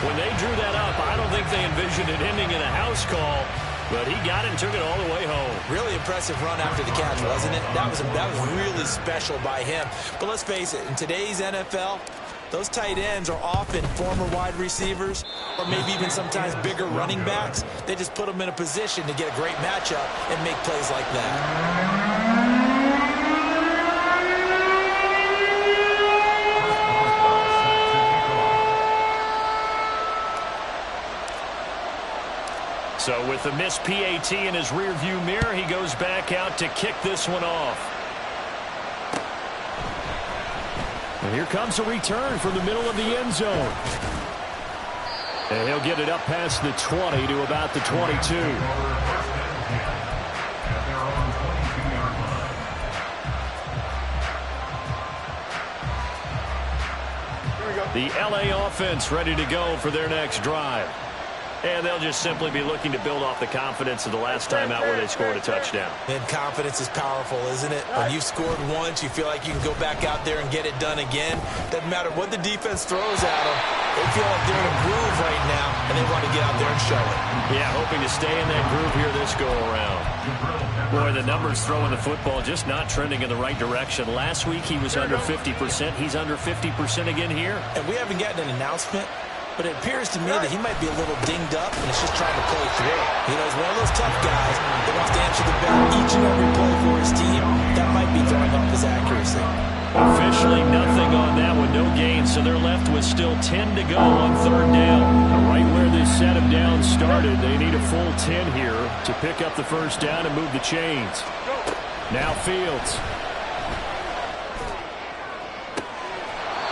When they drew that up, I don't think they envisioned it ending in a house call, but he got it and took it all the way home. Really impressive run after the catch, wasn't it? That was really special by him. But let's face it, in today's NFL, those tight ends are often former wide receivers or maybe even sometimes bigger running backs. They just put them in a position to get a great matchup and make plays like that. So with the missed PAT in his rearview mirror, he goes back out to kick this one off. And here comes a return from the middle of the end zone. And he'll get it up past the 20 to about the 22. The LA offense ready to go for their next drive. And they'll just simply be looking to build off the confidence of the last time out where they scored a touchdown. And confidence is powerful, isn't it? When you've scored once, you feel like you can go back out there and get it done again. Doesn't matter what the defense throws at them. They feel like they're in a groove right now, and they want to get out there and show it. Yeah, hoping to stay in that groove here this go-around. Boy, the numbers throwing the football just not trending in the right direction. Last week he was under 50%. He's under 50% again here. And we haven't gotten an announcement, but it appears to me that he might be a little dinged up and is just trying to play through. You know, he's one of those tough guys that wants to answer the bell each and every play for his team. That might be throwing off his accuracy. Officially nothing on that one, no gain, so they're left with still 10 to go on 3rd down. Right where this set of downs started, they need a full 10 here to pick up the first down and move the chains. Now Fields.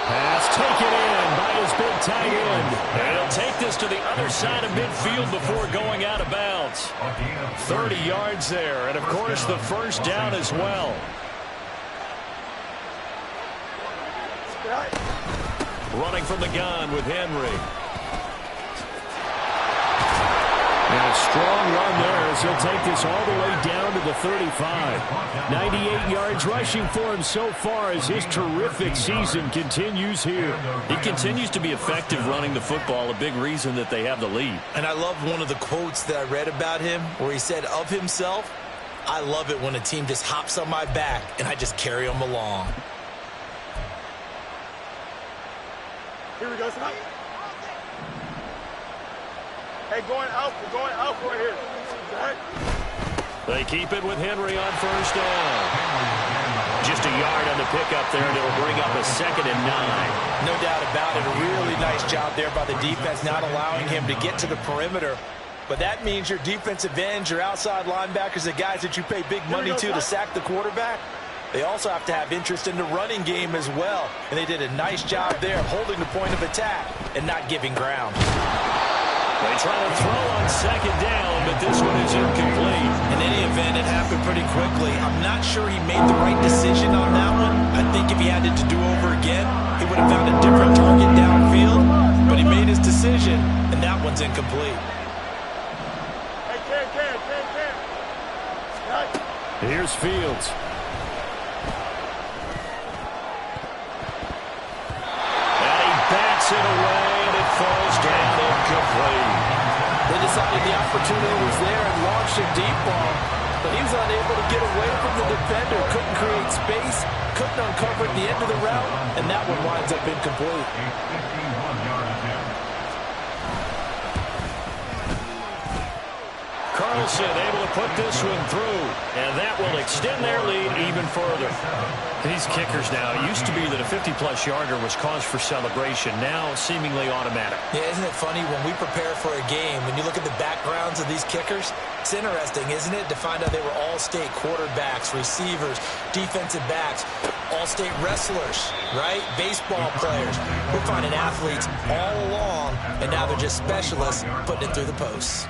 Pass taken in by his big tight end. And he'll take this to the other side of midfield before going out of bounds. 30 yards there, and of course the first down as well. Running from the gun with Henry. And a strong run there as he'll take this all the way down to the 35. 98 yards rushing for him so far as his terrific season continues here. He continues to be effective running the football, a big reason that they have the lead. And I love one of the quotes that I read about him where he said of himself, "I love it when a team just hops on my back and I just carry them along." Here we go, son. Hey, going out right here. Right. They keep it with Henry on first down. Just a yard on the pickup there, and it'll bring up a 2nd and 9. No doubt about it. A really nice job there by the defense, not allowing him to get to the perimeter. But that means your defensive ends, your outside linebackers, the guys that you pay big money to sack the quarterback, they also have to have interest in the running game as well. And they did a nice job there of holding the point of attack and not giving ground. They try to throw on 2nd down, but this one is incomplete. In any event, it happened pretty quickly. I'm not sure he made the right decision on that one. I think if he had it to do over again, he would have found a different target downfield. But he made his decision, and that one's incomplete. Hey, Ken. Here's Fields. And he bats it away, and it falls down incomplete. They decided the opportunity was there and launched a deep ball, but he was unable to get away from the defender, couldn't create space, couldn't uncover at the end of the route, and that one winds up incomplete. Carlson able to put this one through, and that will extend their lead even further. These kickers now, it used to be that a 50-plus yarder was cause for celebration, now seemingly automatic. Yeah, isn't it funny when we prepare for a game, when you look at the backgrounds of these kickers, it's interesting, isn't it, to find out they were all-state quarterbacks, receivers, defensive backs, all-state wrestlers, right? Baseball players. We're finding athletes all along, and now they're just specialists putting it through the posts.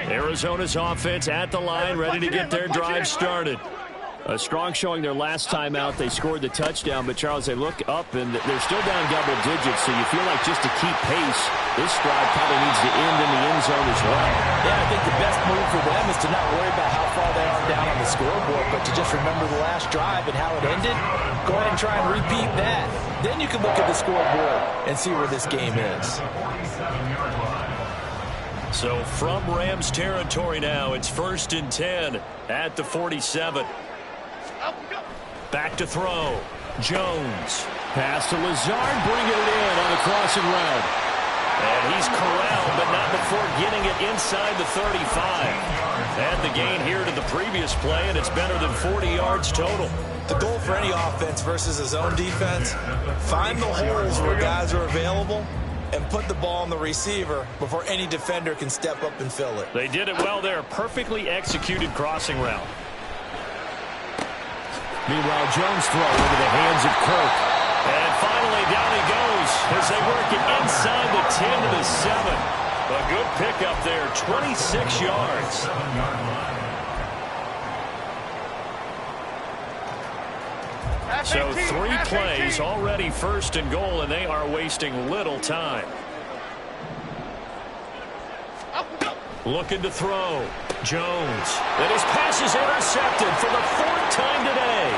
Arizona's offense at the line, ready to get their drive started. A strong showing their last time out. They scored the touchdown, but, Charles, they look up, and they're still down double digits, so you feel like just to keep pace, this drive probably needs to end in the end zone as well. Yeah, I think the best move for them is to not worry about how far they are down on the scoreboard, but to just remember the last drive and how it ended. Go ahead and try and repeat that. Then you can look at the scoreboard and see where this game is. So from Rams territory now, it's 1st and 10 at the 47. Back to throw. Jones. Pass to Lazard, bringing it in on the crossing route. And he's corralled, but not before getting it inside the 35. And the gain here to the previous play, and it's better than 40 yards total. The goal for any offense versus a zone defense, find the holes where guys are available and put the ball on the receiver before any defender can step up and fill it. They did it well there. Perfectly executed crossing route. Meanwhile, Jones throw into the hands of Kirk. And finally, down he goes as they work it inside the 10 to the 7. A good pickup there, 26 yards. So 3 plays already 1st and goal, and they are wasting little time. Looking to throw. Jones. And his pass is intercepted for the 4th time today.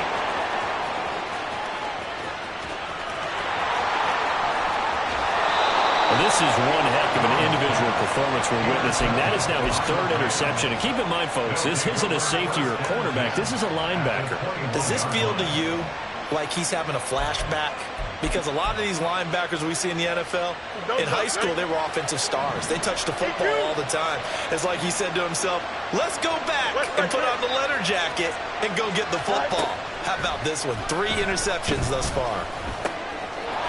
Well, this is one heck of an individual performance we're witnessing. That is now his 3rd interception. And keep in mind, folks, this isn't a safety or a cornerback. This is a linebacker. Does this feel to you like he's having a flashback? Because a lot of these linebackers we see in the NFL, in high school, they were offensive stars. They touched the football all the time. It's like he said to himself, let's go back and put on the leather jacket and go get the football. How about this one? 3 interceptions thus far.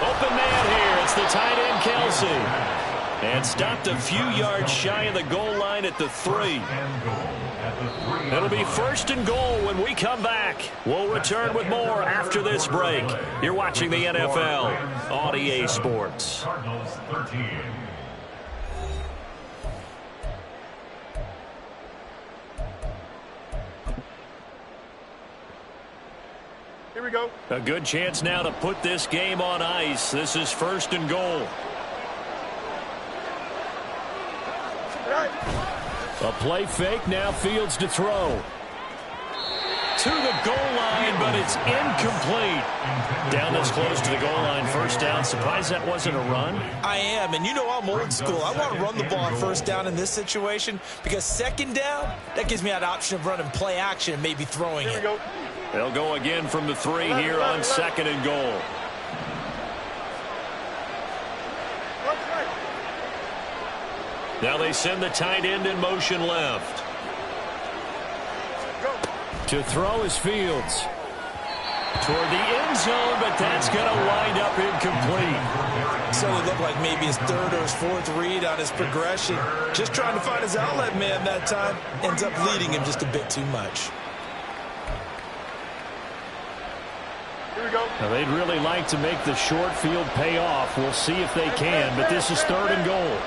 Open man here. It's the tight end, Kelsey. And stopped a few yards shy of the goal line at the 3. It'll be 1st and goal when we come back. We'll return with more after this break. You're watching the NFL on EA Sports. Here we go. A good chance now to put this game on ice. This is 1st and goal. A play fake, now Fields to throw. To the goal line, but it's incomplete. Down this close to the goal line, first down. Surprised that wasn't a run? I am, and you know I'm old school. I want to run the ball on first down in this situation because second down, that gives me that option of running play action and maybe throwing it. They'll go again from the 3 here on second and goal. Now they send the tight end in motion left. To throw is Fields. Toward the end zone, but that's going to wind up incomplete. So it looked like maybe his third or his fourth read on his progression. Just trying to find his outlet man that time. Ends up leading him just a bit too much. Here we go. Now they'd really like to make the short field pay off. We'll see if they can, but this is third and goal.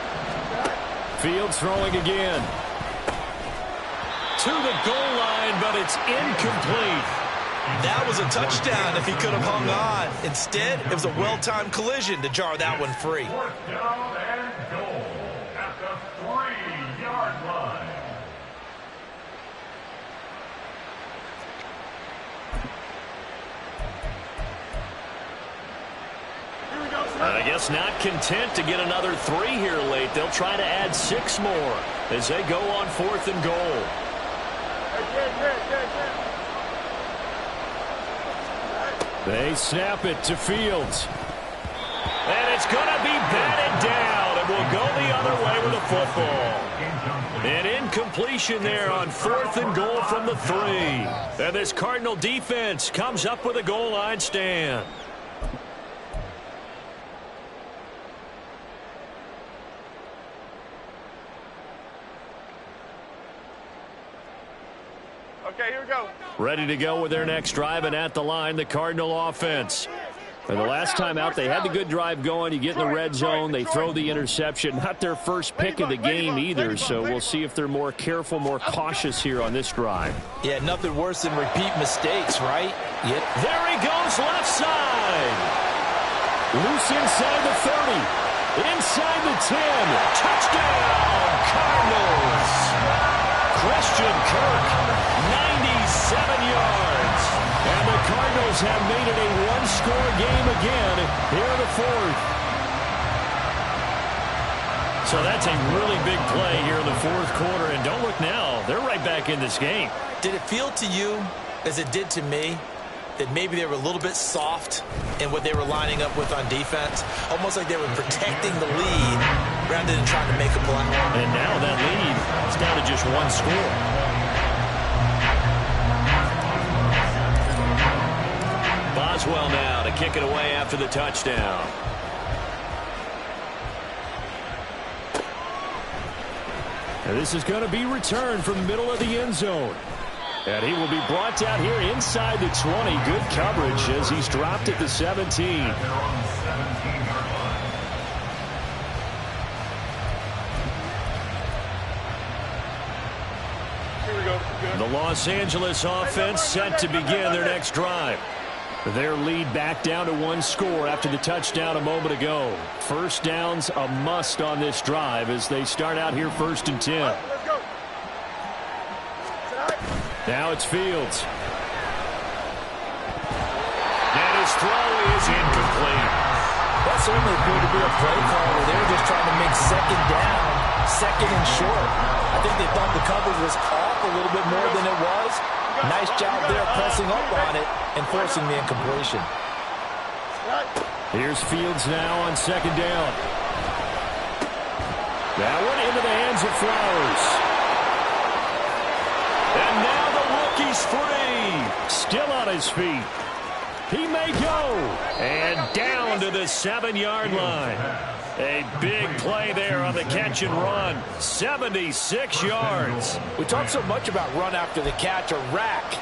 Fields throwing again. To the goal line, but it's incomplete. That was a touchdown if he could have hung on. Instead, it was a well-timed collision to jar that one free. Fourth down and goal at the 3-yard line. I guess not content to get another 3 here late. They'll try to add 6 more as they go on fourth and goal. They snap it to Fields. And it's going to be batted down, and we'll go the other way with the football. An incompletion there on fourth and goal from the 3. And this Cardinal defense comes up with a goal line stand. Okay, here we go. Ready to go with their next drive, and at the line, the Cardinal offense. For the last time out, they had the good drive going. You get in the red zone, they throw the interception. Not their first pick of the game either, so we'll see if they're more careful, more cautious here on this drive. Yeah, nothing worse than repeat mistakes, right? Yep. There he goes, left side. Loose inside the 30. Inside the 10. Touchdown, Cardinals. Christian Kirk, 97 yards. And the Cardinals have made it a one-score game again here in the fourth. So that's a really big play here in the fourth quarter. And don't look now, they're right back in this game. Did it feel to you, as it did to me, that maybe they were a little bit soft in what they were lining up with on defense? Almost like they were protecting the lead rather than trying to make a play. And now that lead is down to just one score. Boswell now to kick it away after the touchdown. And this is going to be returned from the middle of the end zone. And he will be brought down here inside the 20. Good coverage as he's dropped at the 17. The Los Angeles offense set to begin their next drive. Their lead back down to one score after the touchdown a moment ago. First down's a must on this drive as they start out here first and 10. Now it's Fields. And his throw is incomplete. That certainly appeared to be a play call where they were just trying to make second down, second and short. I think they thought the coverage was off a little bit more than it was. Nice job there pressing up on it and forcing the incompletion. Here's Fields now on second down. That one into the hands of Flowers. And now the rookie's free. Still on his feet. He may go. And down to the 7-yard line. A big play there on the catch and run. 76 yards. We talk so much about run after the catch, or rack.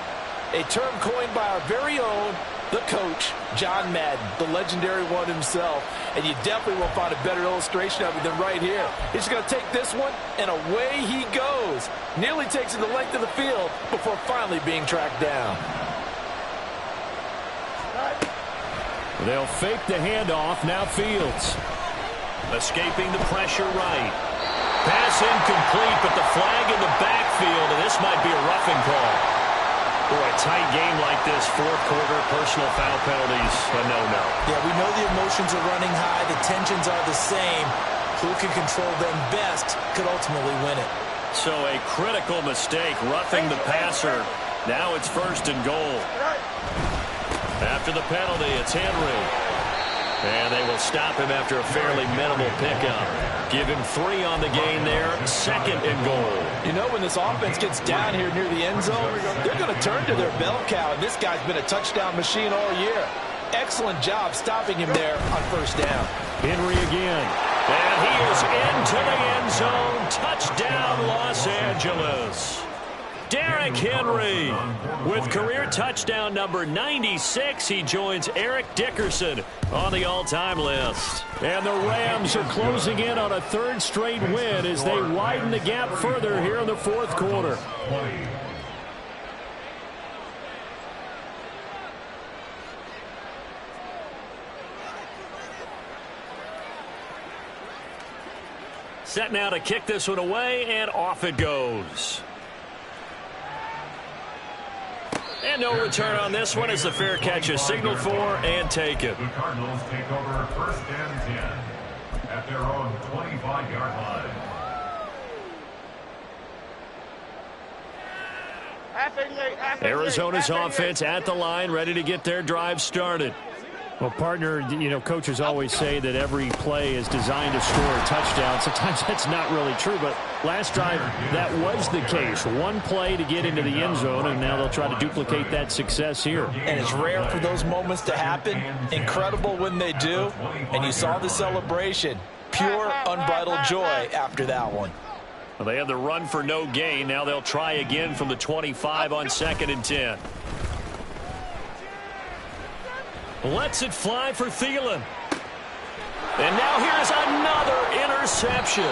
A term coined by our very own, the coach, John Madden, the legendary one himself. And you definitely will find a better illustration of it than right here. He's going to take this one, and away he goes. Nearly takes it the length of the field before finally being tracked down. They'll fake the handoff. Now Fields. Escaping the pressure right. Pass incomplete, but the flag in the backfield, and this might be a roughing call. Boy, a tight game like this, fourth quarter, personal foul penalties, a no-no. Yeah, we know the emotions are running high. The tensions are the same. Who can control them best could ultimately win it. So a critical mistake, roughing the passer. Now it's first and goal. After the penalty, it's Henry. And they will stop him after a fairly minimal pickup. Give him 3 on the game there, second and goal. You know, when this offense gets down here near the end zone, they're going to turn to their bell cow, and this guy's been a touchdown machine all year. Excellent job stopping him there on first down. Henry again. And he is into the end zone. Touchdown, Los Angeles. Derrick Henry with career touchdown number 96. He joins Eric Dickerson on the all-time list. And the Rams are closing in on a third straight win as they widen the gap further here in the fourth quarter. Set now to kick this one away, and off it goes. And no return on this one as the fair catch is signaled for and taken. The Cardinals take over first and 10 at their own 25-yard line. Arizona's offense at the line, ready to get their drive started. Well, partner, you know, coaches always say that every play is designed to score a touchdown. Sometimes that's not really true, but last drive, that was the case. One play to get into the end zone, and now they'll try to duplicate that success here. And it's rare for those moments to happen. Incredible when they do. And you saw the celebration. Pure, unbridled joy after that one. Well, they have the run for no gain. Now they'll try again from the 25 on second and 10. Lets it fly for Thielen. And now here's another interception.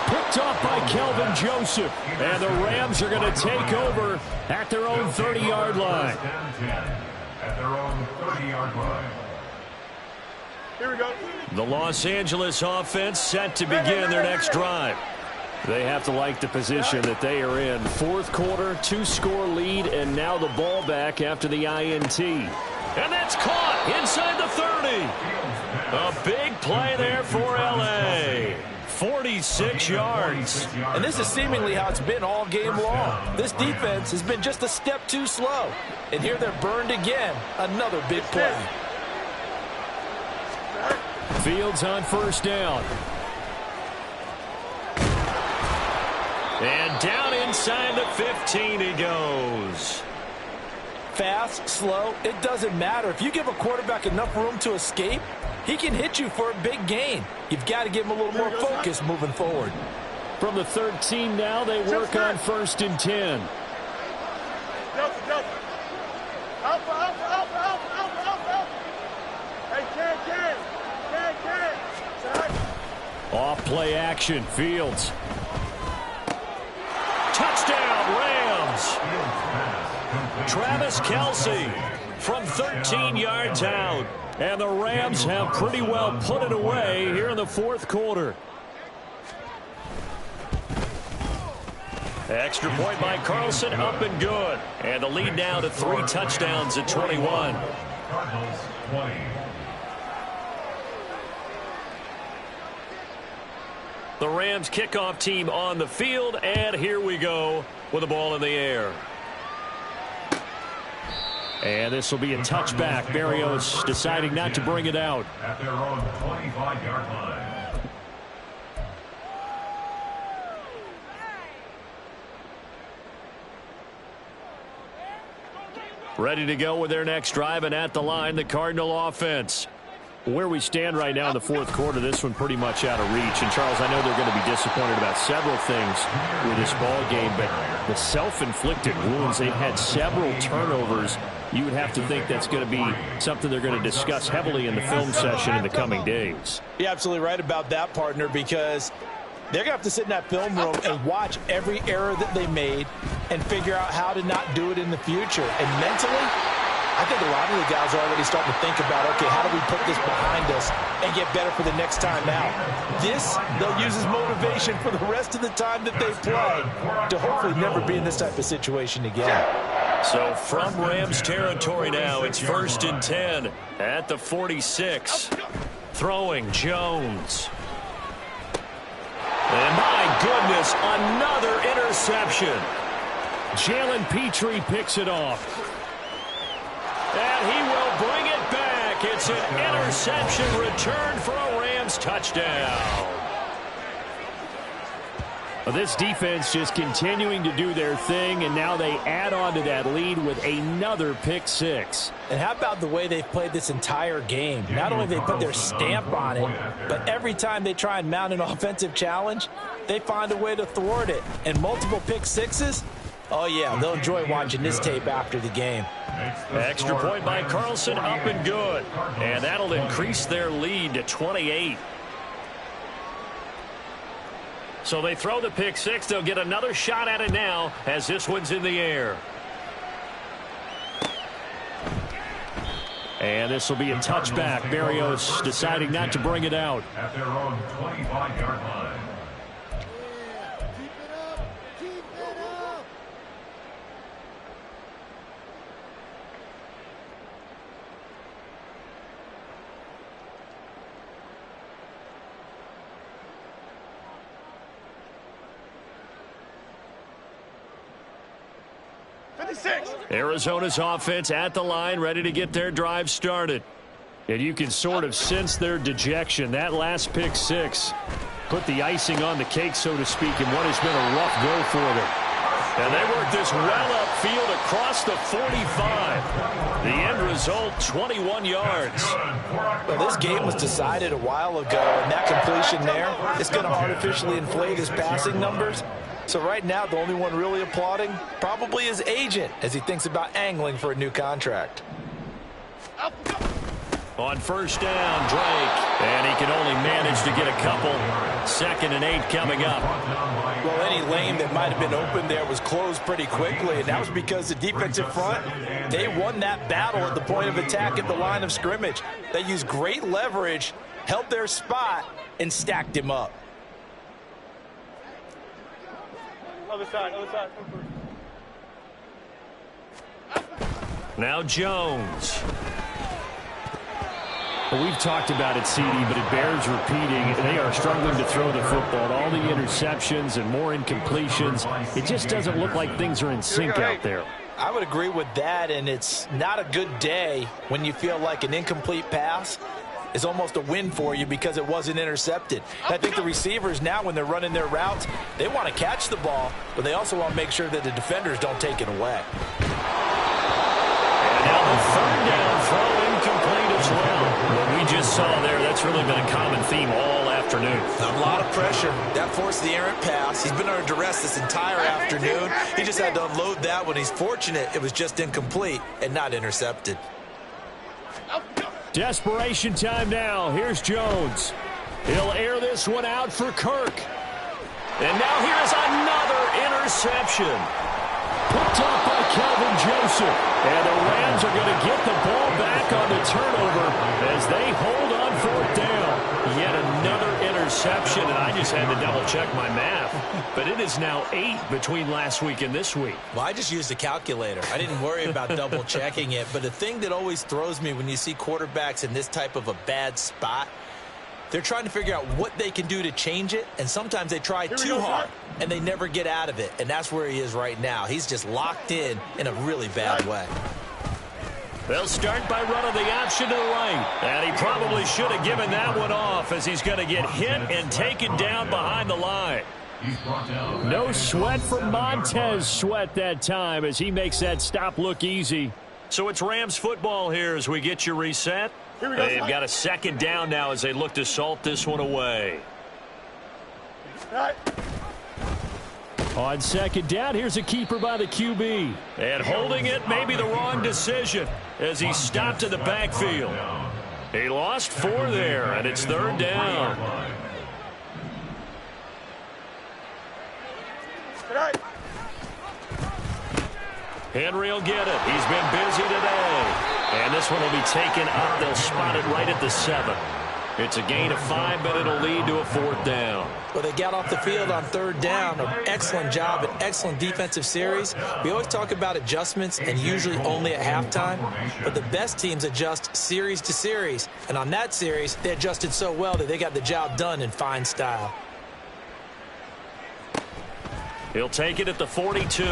Picked off by Kelvin Joseph. And the Rams are going to take over at their own 30-yard line. At their own 30-yard line. Here we go. The Los Angeles offense set to begin their next drive. They have to like the position that they are in. Fourth quarter, 2-score lead, and now the ball back after the INT. And that's caught inside the 30. A big play there for L.A. 46 yards. And this is seemingly how it's been all game long. This defense has been just a step too slow. And here they're burned again. Another big play. Fields on first down. And down inside the 15 he goes. Fast, slow, it doesn't matter. If you give a quarterback enough room to escape, he can hit you for a big gain. You've got to give him a little more focus moving forward. From the 13 now, they work on first and 10. Off play action, Fields. Touchdown, Rams. Travis Kelce from 13 yards out. And the Rams have pretty well put it away here in the fourth quarter. Extra point by Carlson, up and good. And the lead now to 3 touchdowns at 21. Cardinals 20. The Rams kickoff team on the field, and here we go with the ball in the air. And this will be a touchback. Berrios deciding not to bring it out. At their own 25-yard line. Ready to go with their next drive, and at the line, the Cardinal offense. Where we stand right now in the fourth quarter, this one pretty much out of reach. And, Charles, I know they're going to be disappointed about several things with this ball game, but the self-inflicted wounds, they've had several turnovers. You would have to think that's going to be something they're going to discuss heavily in the film session in the coming days. You're absolutely right about that, partner, because they're going to have to sit in that film room and watch every error that they made and figure out how to not do it in the future. And mentally, I think a lot of the guys are already starting to think about, okay, how do we put this behind us and get better for the next time out? This, they'll use as motivation for the rest of the time that they play to hopefully never be in this type of situation again. So from Rams territory now, it's 1st and 10 at the 46. Throwing Jones. And my goodness, another interception. Jalen Petrie picks it off. And he will bring it back. It's an interception return for a Rams touchdown. Well, this defense just continuing to do their thing, and now they add on to that lead with another pick six. And how about the way they've played this entire game? Not only have they put their stamp on it, but every time they try and mount an offensive challenge, they find a way to thwart it. And multiple pick sixes? Oh, yeah, they'll enjoy watching this tape after the game. Extra point by Carlson, up and good. And that'll increase their lead to 28. So they throw the pick six. They'll get another shot at it now as this one's in the air. And this will be a touchback. Berrios deciding not to bring it out. At their own 25-yard line. Arizona's offense at the line, ready to get their drive started. And you can sort of sense their dejection. That last pick six put the icing on the cake, so to speak, in what has been a rough go for them. And they work this well upfield across the 45. The end result, 21 yards. Well, this game was decided a while ago, and that completion there is going to artificially inflate his passing numbers. So right now, the only one really applauding probably his agent as he thinks about angling for a new contract. On first down, Drake. And he can only manage to get a couple. 2nd and 8 coming up. Well, any lane that might have been open there was closed pretty quickly, and that was because the defensive front, they won that battle at the point of attack at the line of scrimmage. They used great leverage, held their spot, and stacked him up. Other side, other side. Now Jones. Well, we've talked about it, CD, but it bears repeating. They are struggling to throw the football. All the interceptions and more incompletions. It just doesn't look like things are in sync out there. I would agree with that, and it's not a good day when you feel like an incomplete pass is almost a win for you because it wasn't intercepted. And I think the receivers now, when they're running their routes, they want to catch the ball, but they also want to make sure that the defenders don't take it away. And now the 3rd down throw incomplete as well. What we just saw there, that's really been a common theme all afternoon. A lot of pressure. That forced the errant pass. He's been under duress this entire afternoon. He just had to unload that one. He's fortunate it was just incomplete and not intercepted. Desperation time now. Here's Jones. He'll air this one out for Kirk. And now here's another interception. Picked up by Calvin Joseph. And the Rams are going to get the ball back on the turnover as they hold on 4th down. Yet another interception, and I just had to double-check my math. But it is now 8 between last week and this week. Well, I just used a calculator. I didn't worry about double-checking it. But the thing that always throws me when you see quarterbacks in this type of a bad spot, they're trying to figure out what they can do to change it, and sometimes they try too hard, and they never get out of it. And that's where he is right now. He's just locked in a really bad way. They'll start by running the option to the right. And he probably should have given that one off as he's going to get hit and taken down behind the line. No sweat for Montez Sweat that time as he makes that stop look easy. So it's Rams football here as we get you reset. They've got a 2nd down now as they look to salt this one away. On 2nd down, here's a keeper by the QB. And holding it may be the wrong decision as he stopped in the backfield. He lost 4 there, and it's 3rd down. Henry will get it. He's been busy today. And this one will be taken up. They'll spot it right at the 7. It's a gain of 5, but it'll lead to a 4th down. Well, they got off the field on 3rd down. An excellent job, an excellent defensive series. We always talk about adjustments and usually only at halftime, but the best teams adjust series to series. And on that series, they adjusted so well that they got the job done in fine style. He'll take it at the 42.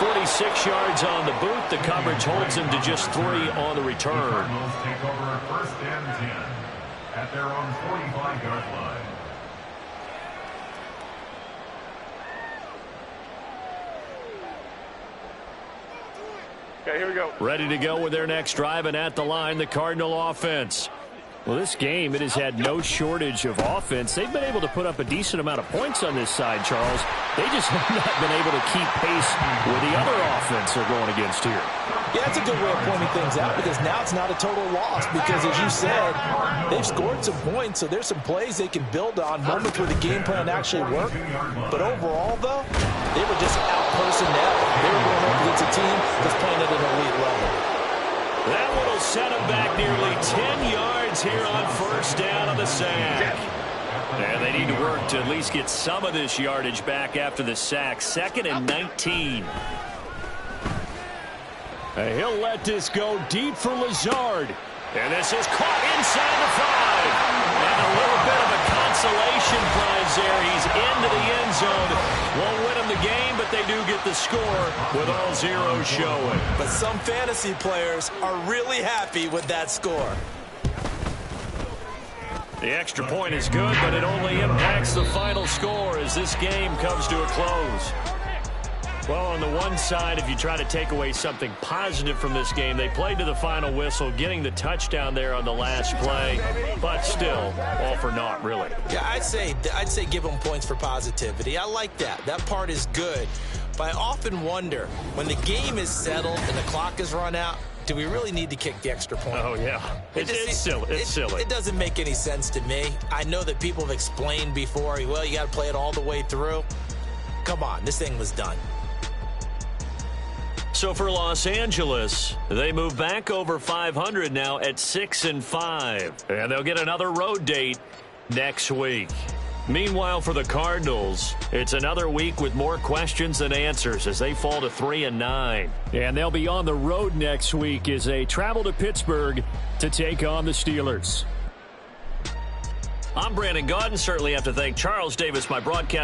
46 yards on the boot. The coverage holds him to just 3 on the return. Cardinals take over 1st and 10 at their own 45-yard line. Okay, here we go. Ready to go with their next drive, and at the line, the Cardinal offense. Well, this game, it has had no shortage of offense. They've been able to put up a decent amount of points on this side, Charles. They just have not been able to keep pace with the other offense they're going against here. Yeah, that's a good way of pointing things out because now it's not a total loss because, as you said, they've scored some points, so there's some plays they can build on, moments where the game plan actually worked. But overall, though, they were just out-personnel. They were going up against a team that's playing at an elite level. That one will set him back nearly 10 yards here on 1st down on the sack. And they need to work to at least get some of this yardage back after the sack. 2nd and 19. He'll let this go deep for Lazard. And this is caught inside the 5. And a little bit of a consolation prize there. He's into the end zone. Won't win him the game, but they do get the score with all zeros showing. But some fantasy players are really happy with that score. The extra point is good, but it only impacts the final score as this game comes to a close. Well, on the one side, if you try to take away something positive from this game, they played to the final whistle, getting the touchdown there on the last play, but still, all for naught, really. Yeah, I'd say give them points for positivity. I like that. That part is good. But I often wonder, when the game is settled and the clock is run out, do we really need to kick the extra point? Oh, yeah. It's silly. It's silly. It doesn't make any sense to me. I know that people have explained before, well, you got to play it all the way through. Come on, this thing was done. So for Los Angeles, they move back over 500 now at 6-5. And they'll get another road date next week. Meanwhile, for the Cardinals, it's another week with more questions than answers as they fall to 3-9. And they'll be on the road next week as they travel to Pittsburgh to take on the Steelers. I'm Brandon Gaudin. Certainly have to thank Charles Davis, my broadcast